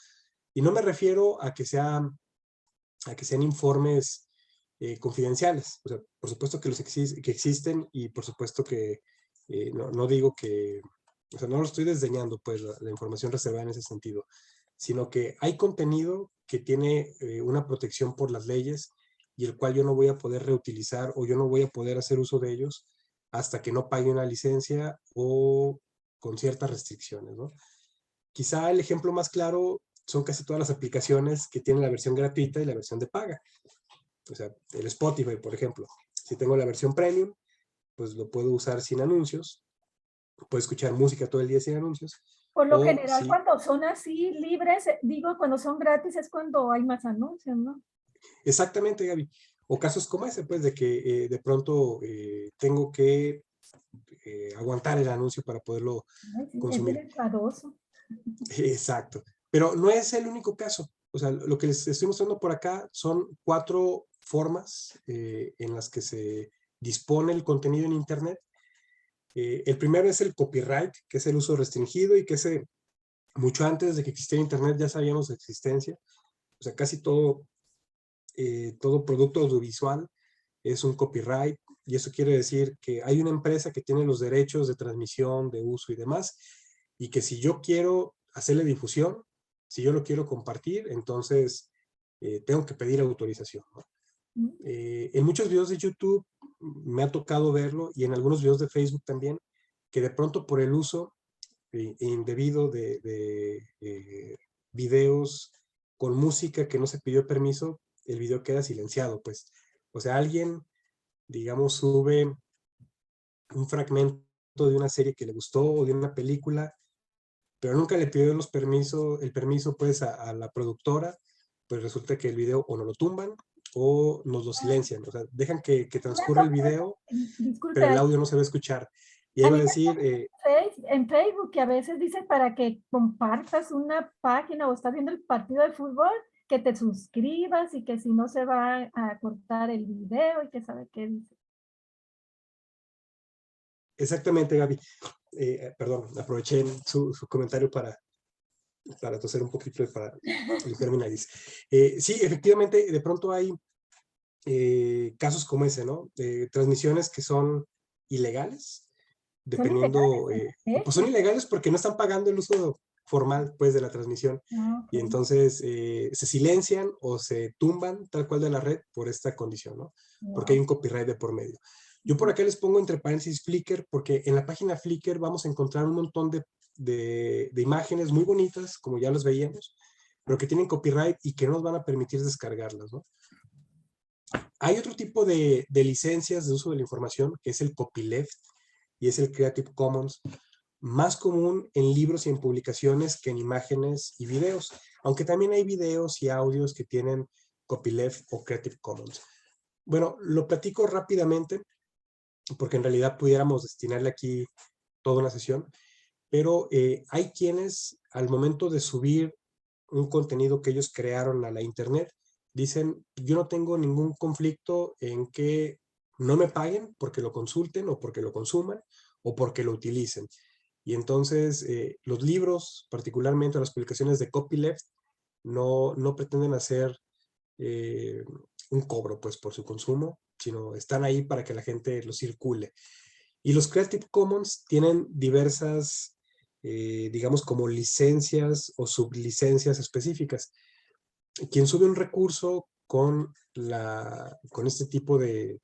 Y no me refiero a que sean informes confidenciales. O sea, por supuesto que que existen y por supuesto que no digo que, o sea, no lo estoy desdeñando, pues, la información reservada en ese sentido, sino que hay contenido que tiene una protección por las leyes y el cual yo no voy a poder reutilizar o yo no voy a poder hacer uso de ellos hasta que no pague una licencia o con ciertas restricciones, ¿no? Quizá el ejemplo más claro son casi todas las aplicaciones que tienen la versión gratuita y la versión de paga. O sea, el Spotify, por ejemplo. Si tengo la versión premium, pues lo puedo usar sin anuncios. Puedo escuchar música todo el día sin anuncios. Por lo general, cuando son así libres, digo, cuando son gratis es cuando hay más anuncios, ¿no? Exactamente, Gaby. O casos como ese, pues, de que de pronto tengo que aguantar el anuncio para poderlo consumir. Es enfadoso. Exacto. Pero no es el único caso. O sea, lo que les estoy mostrando por acá son 4 formas en las que se dispone el contenido en Internet. El primero es el copyright, que es el uso restringido y que ese, mucho antes de que existiera Internet ya sabíamos de existencia. O sea, casi todo producto audiovisual es un copyright, y eso quiere decir que hay una empresa que tiene los derechos de transmisión, de uso y demás, y que si yo quiero hacerle difusión, si yo lo quiero compartir, entonces tengo que pedir autorización, ¿no? En muchos videos de YouTube me ha tocado verlo, y en algunos videos de Facebook también, que de pronto por el uso indebido de videos con música que no se pidió permiso, el video queda silenciado, pues. O sea, alguien, digamos, sube un fragmento de una serie que le gustó o de una película, pero nunca le pidió el permiso pues a la productora, pues resulta que el video o no lo tumban o nos lo silencian. O sea, dejan que transcurra el video, Disculpe, pero el audio no se va a escuchar. Y ahí va a decir... en Facebook, que a veces dice para que compartas una página o estás viendo el partido de fútbol, que te suscribas y que si no se va a cortar el video y que sabe qué dice. Exactamente, Gaby. Perdón, aproveché su comentario para toser un poquito y para limpiar mi nariz. Sí, efectivamente, de pronto hay casos como ese, ¿no? Transmisiones que son ilegales, dependiendo, pues son ilegales porque no están pagando el uso formal, pues, de la transmisión. Y entonces se silencian o se tumban tal cual de la red por esta condición, ¿no? Porque hay un copyright de por medio. Yo por acá les pongo entre paréntesis Flickr, porque en la página Flickr vamos a encontrar un montón de imágenes muy bonitas, como ya las veíamos, pero que tienen copyright y que no nos van a permitir descargarlas, ¿no? Hay otro tipo de licencias de uso de la información, que es el copyleft y es el Creative Commons, más común en libros y en publicaciones que en imágenes y videos, aunque también hay videos y audios que tienen copyleft o Creative Commons. Bueno, lo platico rápidamente, porque en realidad pudiéramos destinarle aquí toda una sesión, pero hay quienes al momento de subir un contenido que ellos crearon a la internet, dicen, yo no tengo ningún conflicto en que no me paguen porque lo consulten o porque lo consuman o porque lo utilicen. Y entonces los libros, particularmente las publicaciones de copyleft, no pretenden hacer un cobro pues por su consumo, sino están ahí para que la gente lo circule. Y los Creative Commons tienen diversas, digamos, como licencias o sublicencias específicas. Quien sube un recurso con este tipo de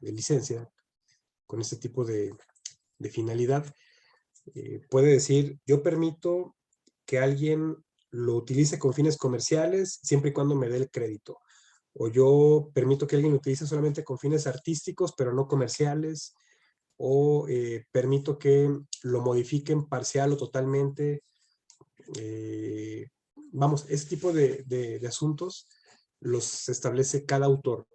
licencia, con este tipo de finalidad. Puede decir, yo permito que alguien lo utilice con fines comerciales siempre y cuando me dé el crédito. O yo permito que alguien lo utilice solamente con fines artísticos, pero no comerciales. O permito que lo modifiquen parcial o totalmente. Vamos, ese tipo de asuntos los establece cada autor.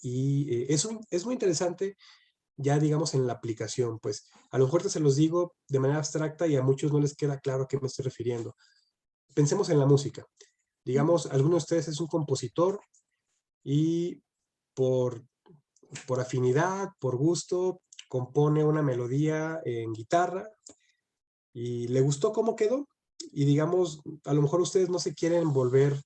Y eso es muy interesante ya digamos en la aplicación, pues a lo mejor se los digo de manera abstracta y a muchos no les queda claro a qué me estoy refiriendo. Pensemos en la música. Digamos, alguno de ustedes es un compositor y por afinidad, por gusto, compone una melodía en guitarra y le gustó cómo quedó. Y digamos, a lo mejor ustedes no se quieren volver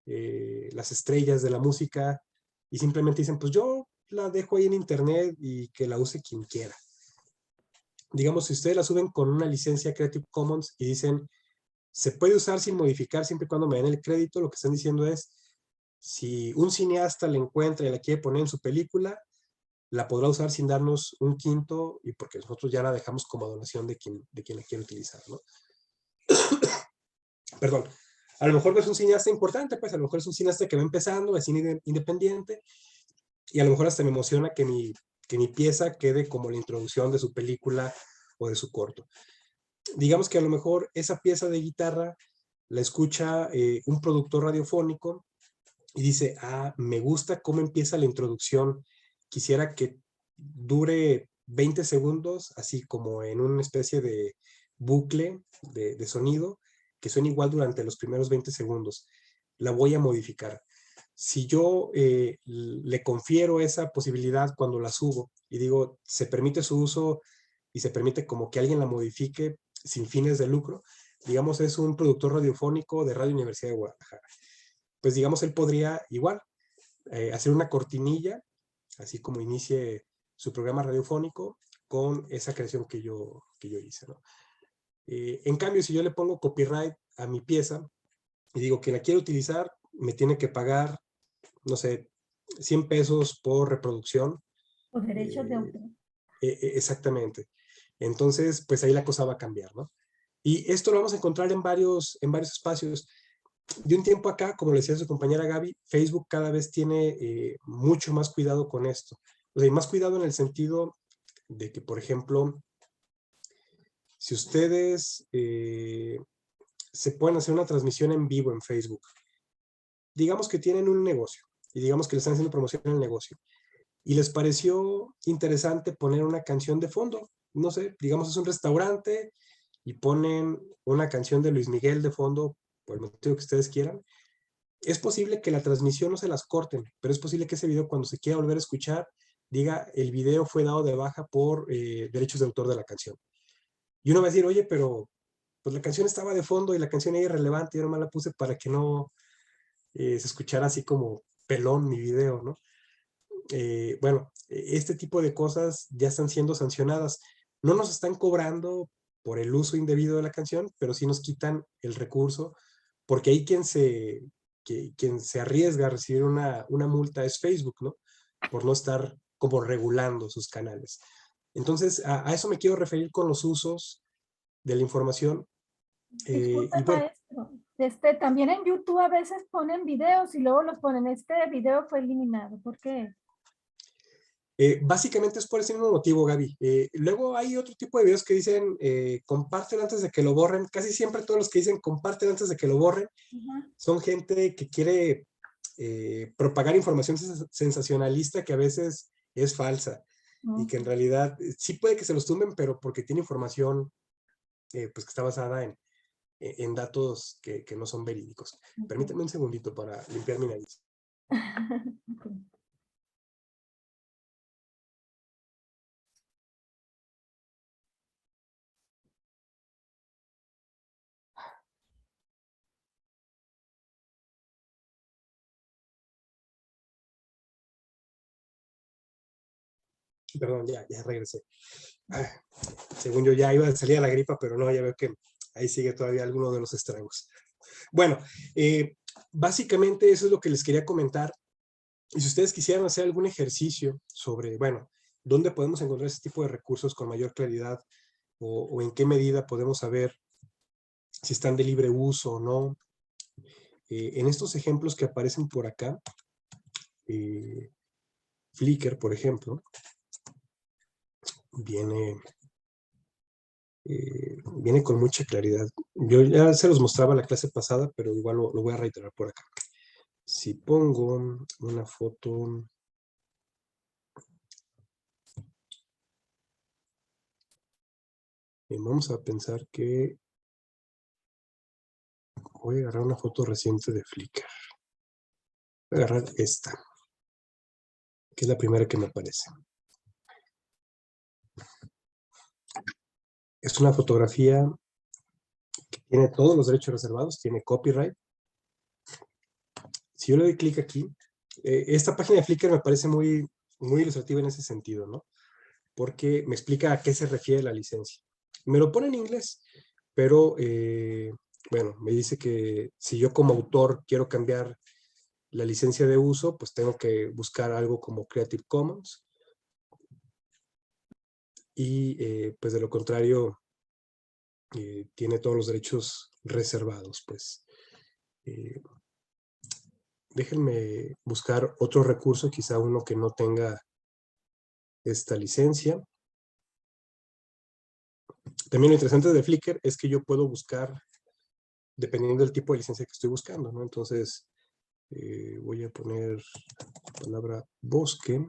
las estrellas de la música y simplemente dicen, pues yo la dejo ahí en internet y que la use quien quiera. Digamos, si ustedes la suben con una licencia Creative Commons y dicen, se puede usar sin modificar siempre y cuando me den el crédito, lo que están diciendo es, si un cineasta la encuentra y la quiere poner en su película, la podrá usar sin darnos un quinto y porque nosotros ya la dejamos como donación de quien la quiere utilizar, ¿no? Perdón. A lo mejor no es un cineasta importante, pues a lo mejor es un cineasta que va empezando, es cine independiente, y a lo mejor hasta me emociona que mi pieza quede como la introducción de su película o de su corto. Digamos que a lo mejor esa pieza de guitarra la escucha un productor radiofónico y dice, me gusta cómo empieza la introducción, quisiera que dure 20 segundos, así como en una especie de bucle de sonido, que suene igual durante los primeros 20 segundos. La voy a modificar. Si yo le confiero esa posibilidad cuando la subo y digo, se permite su uso y se permite como que alguien la modifique sin fines de lucro, digamos es un productor radiofónico de Radio Universidad de Guadalajara, pues digamos él podría igual hacer una cortinilla, así como inicie su programa radiofónico con esa creación que yo hice, ¿no? En cambio, si yo le pongo copyright a mi pieza y digo que la quiero utilizar, me tiene que pagar, no sé, 100 pesos por reproducción. Por derechos de autor. Exactamente. Entonces, pues ahí la cosa va a cambiar, ¿no? Y esto lo vamos a encontrar en varios espacios. De un tiempo acá, como le decía su compañera Gaby, Facebook cada vez tiene mucho más cuidado con esto. O sea, más cuidado en el sentido de que, por ejemplo, si ustedes se pueden hacer una transmisión en vivo en Facebook, digamos que tienen un negocio y digamos que le están haciendo promoción en el negocio y les pareció interesante poner una canción de fondo, no sé, digamos es un restaurante y ponen una canción de Luis Miguel de fondo por el motivo que ustedes quieran, es posible que la transmisión no se las corten, pero es posible que ese video cuando se quiera volver a escuchar diga el video fue dado de baja por derechos de autor de la canción. Y uno va a decir, oye, pero pues la canción estaba de fondo y la canción era irrelevante, yo nomás la puse para que no se escuchara así como pelón mi video, ¿no? Bueno, este tipo de cosas ya están siendo sancionadas. No nos están cobrando por el uso indebido de la canción, pero sí nos quitan el recurso, porque ahí quien se arriesga a recibir una multa es Facebook, ¿no? Por no estar como regulando sus canales. Entonces, a eso me quiero referir con los usos de la información. Disculpe, Y bueno, maestro, también en YouTube a veces ponen videos y luego los ponen, este video fue eliminado, ¿por qué? Básicamente es por ese mismo motivo, Gaby. Luego hay otro tipo de videos que dicen comparten antes de que lo borren. Casi siempre todos los que dicen comparten antes de que lo borren son gente que quiere propagar información sensacionalista que a veces es falsa y que en realidad sí puede que se los tumben, pero porque tiene información pues que está basada en datos que no son verídicos. Permítanme un segundito para limpiar mi nariz. Perdón, ya regresé. Según yo ya iba a salir a la gripa, pero no, ya veo que ahí sigue todavía alguno de los estragos. Bueno, básicamente eso es lo que les quería comentar. Y si ustedes quisieran hacer algún ejercicio sobre, bueno, dónde podemos encontrar ese tipo de recursos con mayor claridad o en qué medida podemos saber si están de libre uso o no. En estos ejemplos que aparecen por acá, Flickr, por ejemplo, viene con mucha claridad. Yo ya se los mostraba la clase pasada, pero igual lo voy a reiterar por acá. Si pongo una foto, vamos a pensar que voy a agarrar una foto reciente de Flickr. Voy a agarrar esta, que es la primera que me aparece. Es una fotografía que tiene todos los derechos reservados, tiene copyright. Si yo le doy clic aquí, esta página de Flickr me parece muy, muy ilustrativa en ese sentido, ¿no? Porque me explica a qué se refiere la licencia. Me lo pone en inglés, pero bueno, me dice que si yo como autor quiero cambiar la licencia de uso, pues tengo que buscar algo como Creative Commons. Y pues de lo contrario, tiene todos los derechos reservados, pues. Déjenme buscar otro recurso, quizá uno que no tenga esta licencia. También lo interesante de Flickr es que yo puedo buscar dependiendo del tipo de licencia que estoy buscando, ¿no? Entonces, voy a poner la palabra bosque.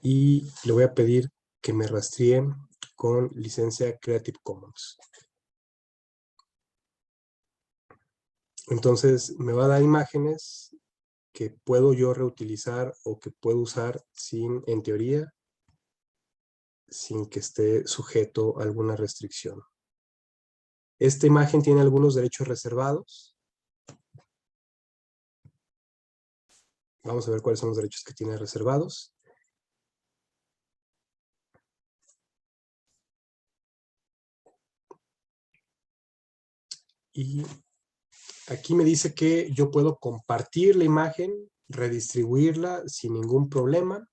Y le voy a pedir que me rastree con licencia Creative Commons. Entonces, me va a dar imágenes que puedo yo reutilizar o que puedo usar sin, en teoría, sin que esté sujeto a alguna restricción. Esta imagen tiene algunos derechos reservados. Vamos a ver cuáles son los derechos que tiene reservados. Y aquí me dice que yo puedo compartir la imagen, redistribuirla sin ningún problema.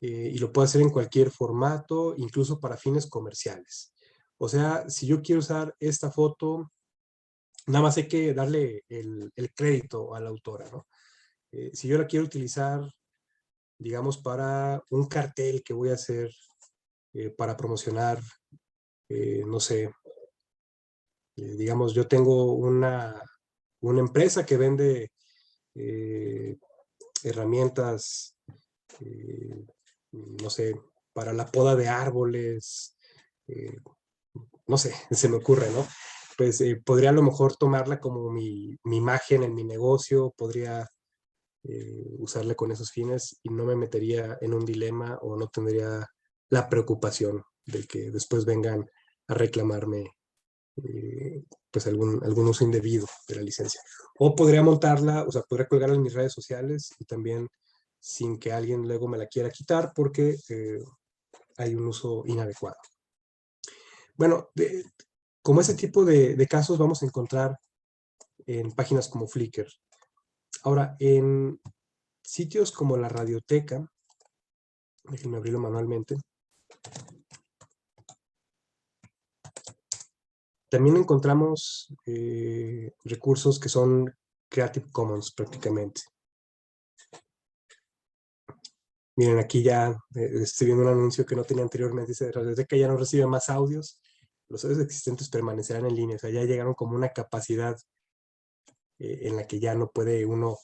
Y lo puedo hacer en cualquier formato, incluso para fines comerciales. O sea, si yo quiero usar esta foto, nada más hay que darle el crédito a la autora, ¿no? Si yo la quiero utilizar, digamos, para un cartel que voy a hacer para promocionar, no sé, digamos, yo tengo una empresa que vende herramientas, no sé, para la poda de árboles, no sé, se me ocurre, ¿no? Pues podría a lo mejor tomarla como mi imagen en mi negocio, podría usarla con esos fines y no me metería en un dilema o no tendría la preocupación de que después vengan a reclamarme pues algún uso indebido de la licencia. O podría montarla, o sea, podría colgarla en mis redes sociales y también sin que alguien luego me la quiera quitar porque hay un uso inadecuado. Bueno, como ese tipo de casos vamos a encontrar en páginas como Flickr. Ahora, en sitios como la Radioteca, déjenme abrirlo manualmente, también encontramos recursos que son Creative Commons prácticamente. Miren, aquí ya estoy viendo un anuncio que no tenía anteriormente, dice Radioteca ya no recibe más audios, los audios existentes permanecerán en línea, o sea, ya llegaron como una capacidad en la que ya no puede uno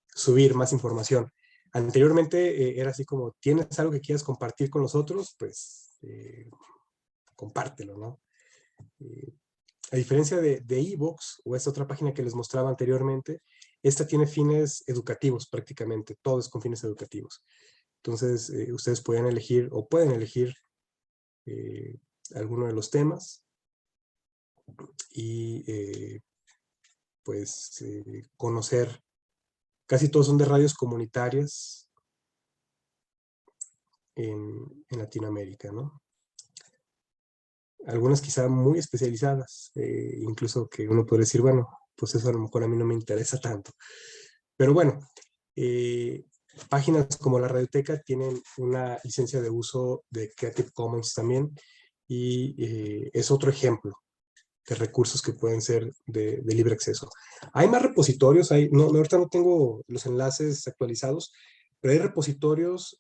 subir más información. Anteriormente era así como, ¿tienes algo que quieras compartir con los otros? Pues compártelo, ¿no? A diferencia de iVoox o esta otra página que les mostraba anteriormente, esta tiene fines educativos prácticamente, todo es con fines educativos. Entonces, ustedes pueden elegir o pueden elegir alguno de los temas y pues conocer. Casi todos son de radios comunitarias en Latinoamérica, ¿no? algunas quizá muy especializadas, incluso que uno puede decir, bueno, pues eso a lo mejor a mí no me interesa tanto. Pero bueno, páginas como la Radioteca tienen una licencia de uso de Creative Commons también, y es otro ejemplo de recursos que pueden ser de libre acceso. Hay más repositorios, ahorita no tengo los enlaces actualizados, pero hay repositorios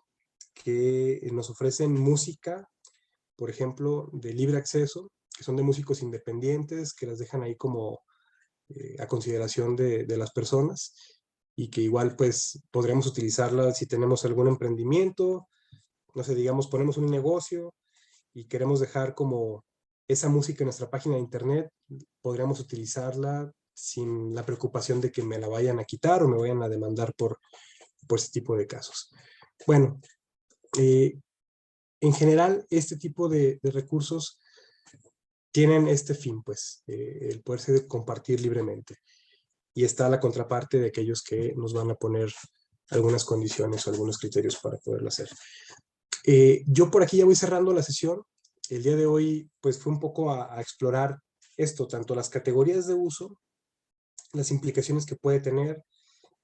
que nos ofrecen música, por ejemplo, de libre acceso, que son de músicos independientes, que las dejan ahí como a consideración de las personas, y que igual pues podríamos utilizarlas si tenemos algún emprendimiento, no sé, digamos, ponemos un negocio y queremos dejar como esa música en nuestra página de internet, podríamos utilizarla sin la preocupación de que me la vayan a quitar o me vayan a demandar por ese tipo de casos. Bueno, en general, este tipo de recursos tienen este fin, pues, el poderse compartir libremente. Y está la contraparte de aquellos que nos van a poner algunas condiciones o algunos criterios para poderlo hacer. Yo por aquí ya voy cerrando la sesión. El día de hoy, pues, fue un poco a explorar esto, tanto las categorías de uso, las implicaciones que puede tener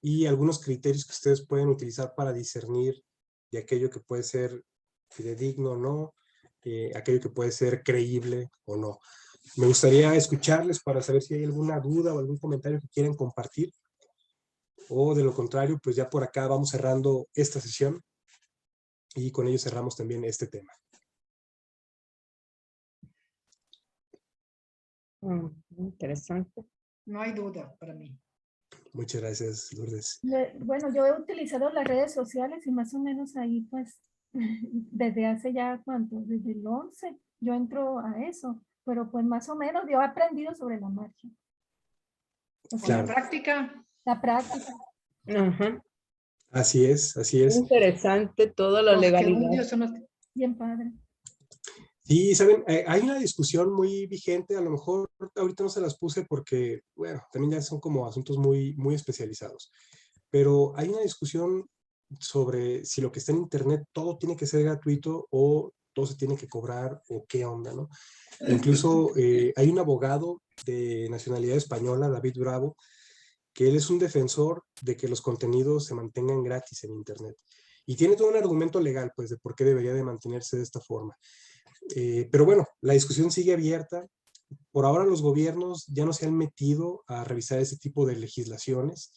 y algunos criterios que ustedes pueden utilizar para discernir de aquello que puede ser fidedigno o no, aquello que puede ser creíble o no. Me gustaría escucharles para saber si hay alguna duda o algún comentario que quieran compartir, o de lo contrario, pues ya por acá vamos cerrando esta sesión y con ello cerramos también este tema. Interesante. No hay duda para mí. Muchas gracias, Lourdes. Bueno, yo he utilizado las redes sociales y más o menos ahí pues desde hace ya cuánto, desde el 11 yo entro a eso, pero pues más o menos yo he aprendido sobre la marcha. O sea, Claro. La práctica. la práctica. Ajá. Así es, así es. Interesante toda la Los legalidad. gerundios son los Bien padre. Sí, saben, hay una discusión muy vigente, a lo mejor ahorita no se las puse porque, bueno, también ya son como asuntos muy, muy especializados, pero hay una discusión sobre si lo que está en internet todo tiene que ser gratuito o todo se tiene que cobrar o qué onda, ¿no? Incluso hay un abogado de nacionalidad española, David Bravo, que él es un defensor de que los contenidos se mantengan gratis en internet. Y tiene todo un argumento legal, pues, de por qué debería de mantenerse de esta forma. Pero bueno, la discusión sigue abierta. Por ahora los gobiernos ya no se han metido a revisar ese tipo de legislaciones.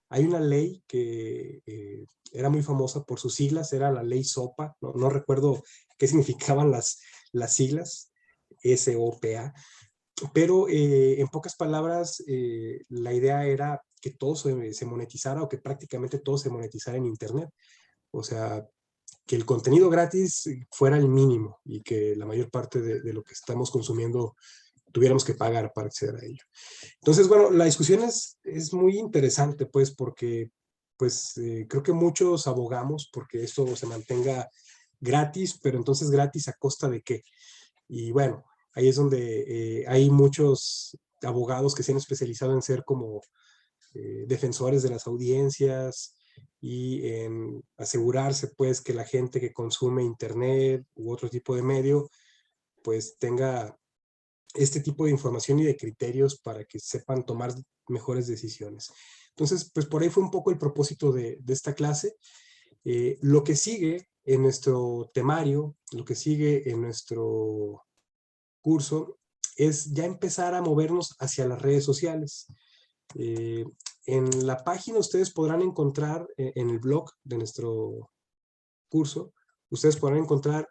Hay una ley que era muy famosa por sus siglas, era la ley SOPA, no recuerdo qué significaban las siglas, SOPA, pero en pocas palabras la idea era que todo se monetizara o que prácticamente todo se monetizara en Internet. O sea, que el contenido gratis fuera el mínimo y que la mayor parte de lo que estamos consumiendo tuviéramos que pagar para acceder a ello. Entonces, bueno, la discusión es muy interesante, pues, porque pues, creo que muchos abogamos porque esto se mantenga gratis, pero entonces gratis a costa de qué. Y bueno, ahí es donde hay muchos abogados que se han especializado en ser como defensores de las audiencias y en asegurarse pues que la gente que consume internet u otro tipo de medio pues tenga este tipo de información y de criterios para que sepan tomar mejores decisiones. Entonces, pues por ahí fue un poco el propósito de esta clase. Lo que sigue en nuestro temario, lo que sigue en nuestro curso, es ya empezar a movernos hacia las redes sociales. En la página ustedes podrán encontrar, en el blog de nuestro curso, ustedes podrán encontrar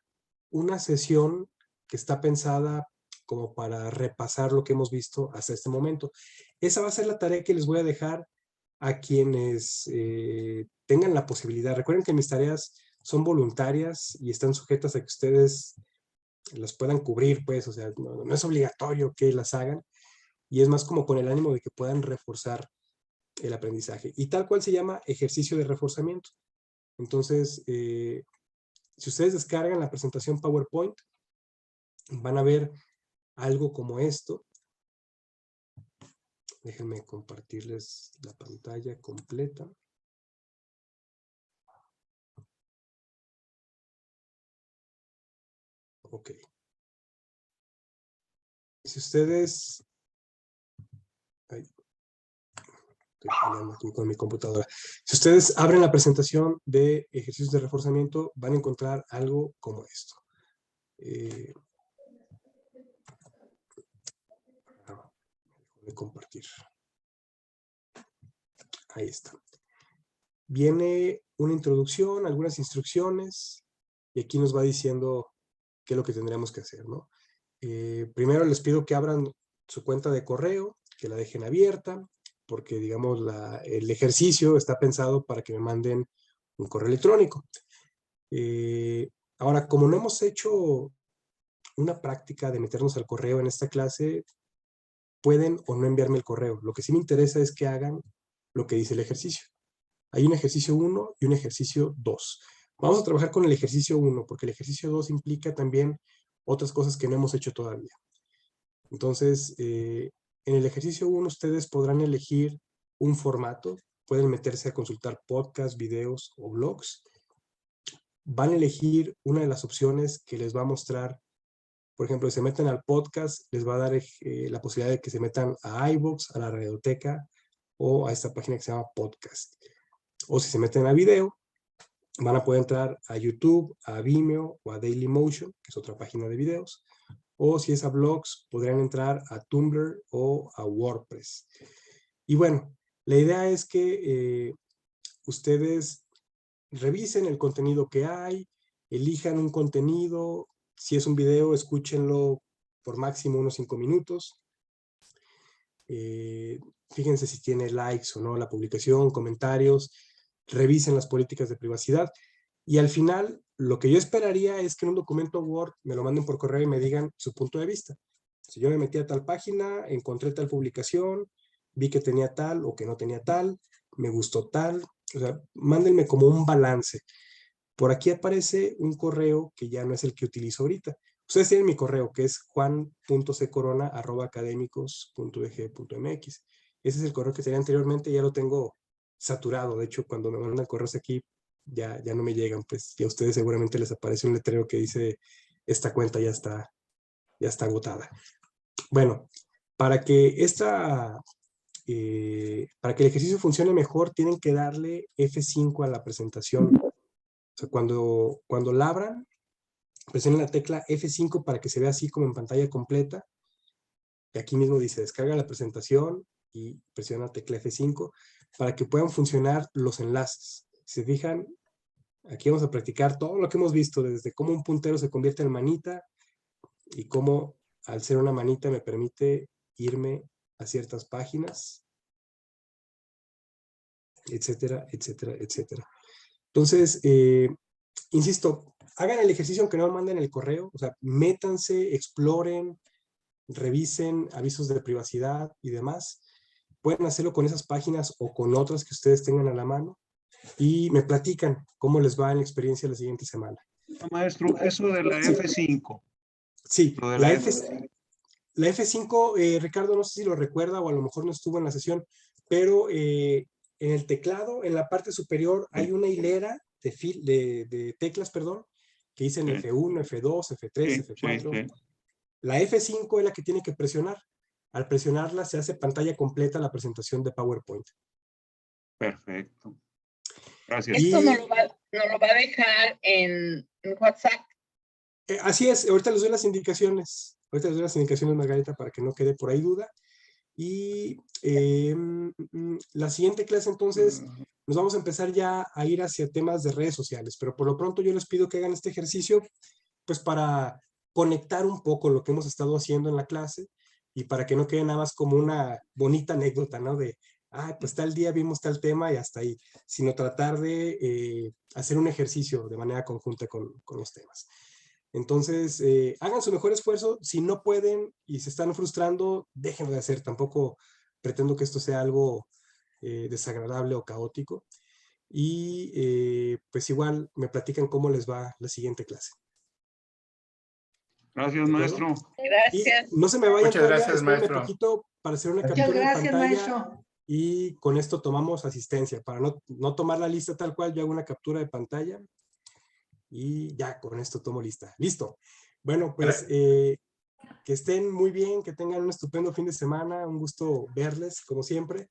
una sesión que está pensada como para repasar lo que hemos visto hasta este momento. Esa va a ser la tarea que les voy a dejar a quienes tengan la posibilidad. Recuerden que mis tareas son voluntarias y están sujetas a que ustedes las puedan cubrir, pues, o sea, no es obligatorio que las hagan, y es más como con el ánimo de que puedan reforzar el aprendizaje. Y tal cual se llama ejercicio de reforzamiento. Entonces, si ustedes descargan la presentación PowerPoint, van a ver algo como esto. Déjenme compartirles la pantalla completa. Ok. Si ustedes... Ay, estoy peleando aquí con mi computadora. Si ustedes abren la presentación de ejercicios de reforzamiento, van a encontrar algo como esto. De compartir. Ahí está. Viene una introducción, algunas instrucciones, y aquí nos va diciendo qué es lo que tendríamos que hacer, ¿no? Primero les pido que abran su cuenta de correo, que la dejen abierta, porque, digamos, el ejercicio está pensado para que me manden un correo electrónico. Ahora, como no hemos hecho una práctica de meternos al correo en esta clase, pueden o no enviarme el correo. Lo que sí me interesa es que hagan lo que dice el ejercicio. Hay un ejercicio 1 y un ejercicio 2. Vamos a trabajar con el ejercicio 1, porque el ejercicio 2 implica también otras cosas que no hemos hecho todavía. Entonces, en el ejercicio 1 ustedes podrán elegir un formato. Pueden meterse a consultar podcasts, videos o blogs. Van a elegir una de las opciones que les va a mostrar. Por ejemplo, si se meten al podcast, les va a dar la posibilidad de que se metan a iVoox, a la radioteca o a esta página que se llama podcast. O si se meten a video, van a poder entrar a YouTube, a Vimeo o a Dailymotion, que es otra página de videos. O si es a blogs, podrían entrar a Tumblr o a WordPress. Y bueno, la idea es que ustedes revisen el contenido que hay, elijan un contenido. Si es un video, escúchenlo por máximo unos 5 minutos. Fíjense si tiene likes o no la publicación, comentarios. Revisen las políticas de privacidad. Y al final, lo que yo esperaría es que en un documento Word me lo manden por correo y me digan su punto de vista. Si yo me metí a tal página, encontré tal publicación, vi que tenía tal o que no tenía tal, me gustó tal. O sea, mándenme como un balance. Por aquí aparece un correo que ya no es el que utilizo ahorita. Ustedes tienen mi correo, que es juan.ccorona@academicos.eg.mx. Ese es el correo que tenía anteriormente, ya lo tengo saturado. De hecho, cuando me mandan correos aquí, ya no me llegan. Pues ya a ustedes seguramente les aparece un letrero que dice, esta cuenta ya está agotada. Bueno, para que para que el ejercicio funcione mejor, tienen que darle F5 a la presentación. O sea, cuando la abran, presionen la tecla F5 para que se vea así como en pantalla completa. Y aquí mismo dice, descarga la presentación y presiona la tecla F5 para que puedan funcionar los enlaces. Si se fijan, aquí vamos a practicar todo lo que hemos visto, desde cómo un puntero se convierte en manita y cómo al ser una manita me permite irme a ciertas páginas, etcétera, etcétera, etcétera. Entonces, insisto, hagan el ejercicio aunque no manden el correo, o sea, métanse, exploren, revisen avisos de privacidad y demás. Pueden hacerlo con esas páginas o con otras que ustedes tengan a la mano y me platican cómo les va en la experiencia la siguiente semana. Maestro, eso de la F5. Sí, Lo de la F5, Ricardo, no sé si lo recuerda o a lo mejor no estuvo en la sesión, pero en el teclado, en la parte superior, hay una hilera de teclas, perdón, que dicen Sí. F1, F2, F3, Sí, F4. sí. La F5 es la que tiene que presionar. Al presionarla se hace pantalla completa la presentación de PowerPoint. Perfecto. Gracias. Esto nos lo va a dejar en WhatsApp. Así es, ahorita les doy las indicaciones. Ahorita les doy las indicaciones, Margarita, para que no quede por ahí duda. Y la siguiente clase, entonces, nos vamos a empezar ya a ir hacia temas de redes sociales. Pero por lo pronto yo les pido que hagan este ejercicio, pues para conectar un poco lo que hemos estado haciendo en la clase y para que no quede nada más como una bonita anécdota, ¿no? De, pues tal día vimos tal tema y hasta ahí, sino tratar de hacer un ejercicio de manera conjunta con los temas. Entonces, hagan su mejor esfuerzo. Si no pueden y se están frustrando, déjenlo de hacer. Tampoco pretendo que esto sea algo desagradable o caótico. Y pues igual me platican cómo les va la siguiente clase. Gracias, maestro. Gracias. Y no se me vayan. Muchas gracias, espérenme maestro. poquito para hacer una Muchas captura de gracias, pantalla. maestro. Y con esto tomamos asistencia. Para no tomar la lista tal cual, yo hago una captura de pantalla. Y ya, con esto tomo lista. Listo. Bueno, pues Que estén muy bien, que tengan un estupendo fin de semana. Un gusto verles, como siempre.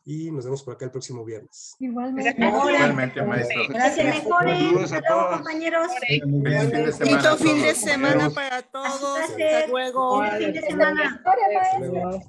Y nos vemos por acá el próximo viernes. Igualmente. Igualmente, maestro. Gracias, mejores. Saludos a Hasta luego, todos. compañeros. Feliz fin de semana. Bonito a fin de todos. semana Adiós. para todos. placer. Hasta luego. Buen fin de semana. Historia, Hasta maestra. luego.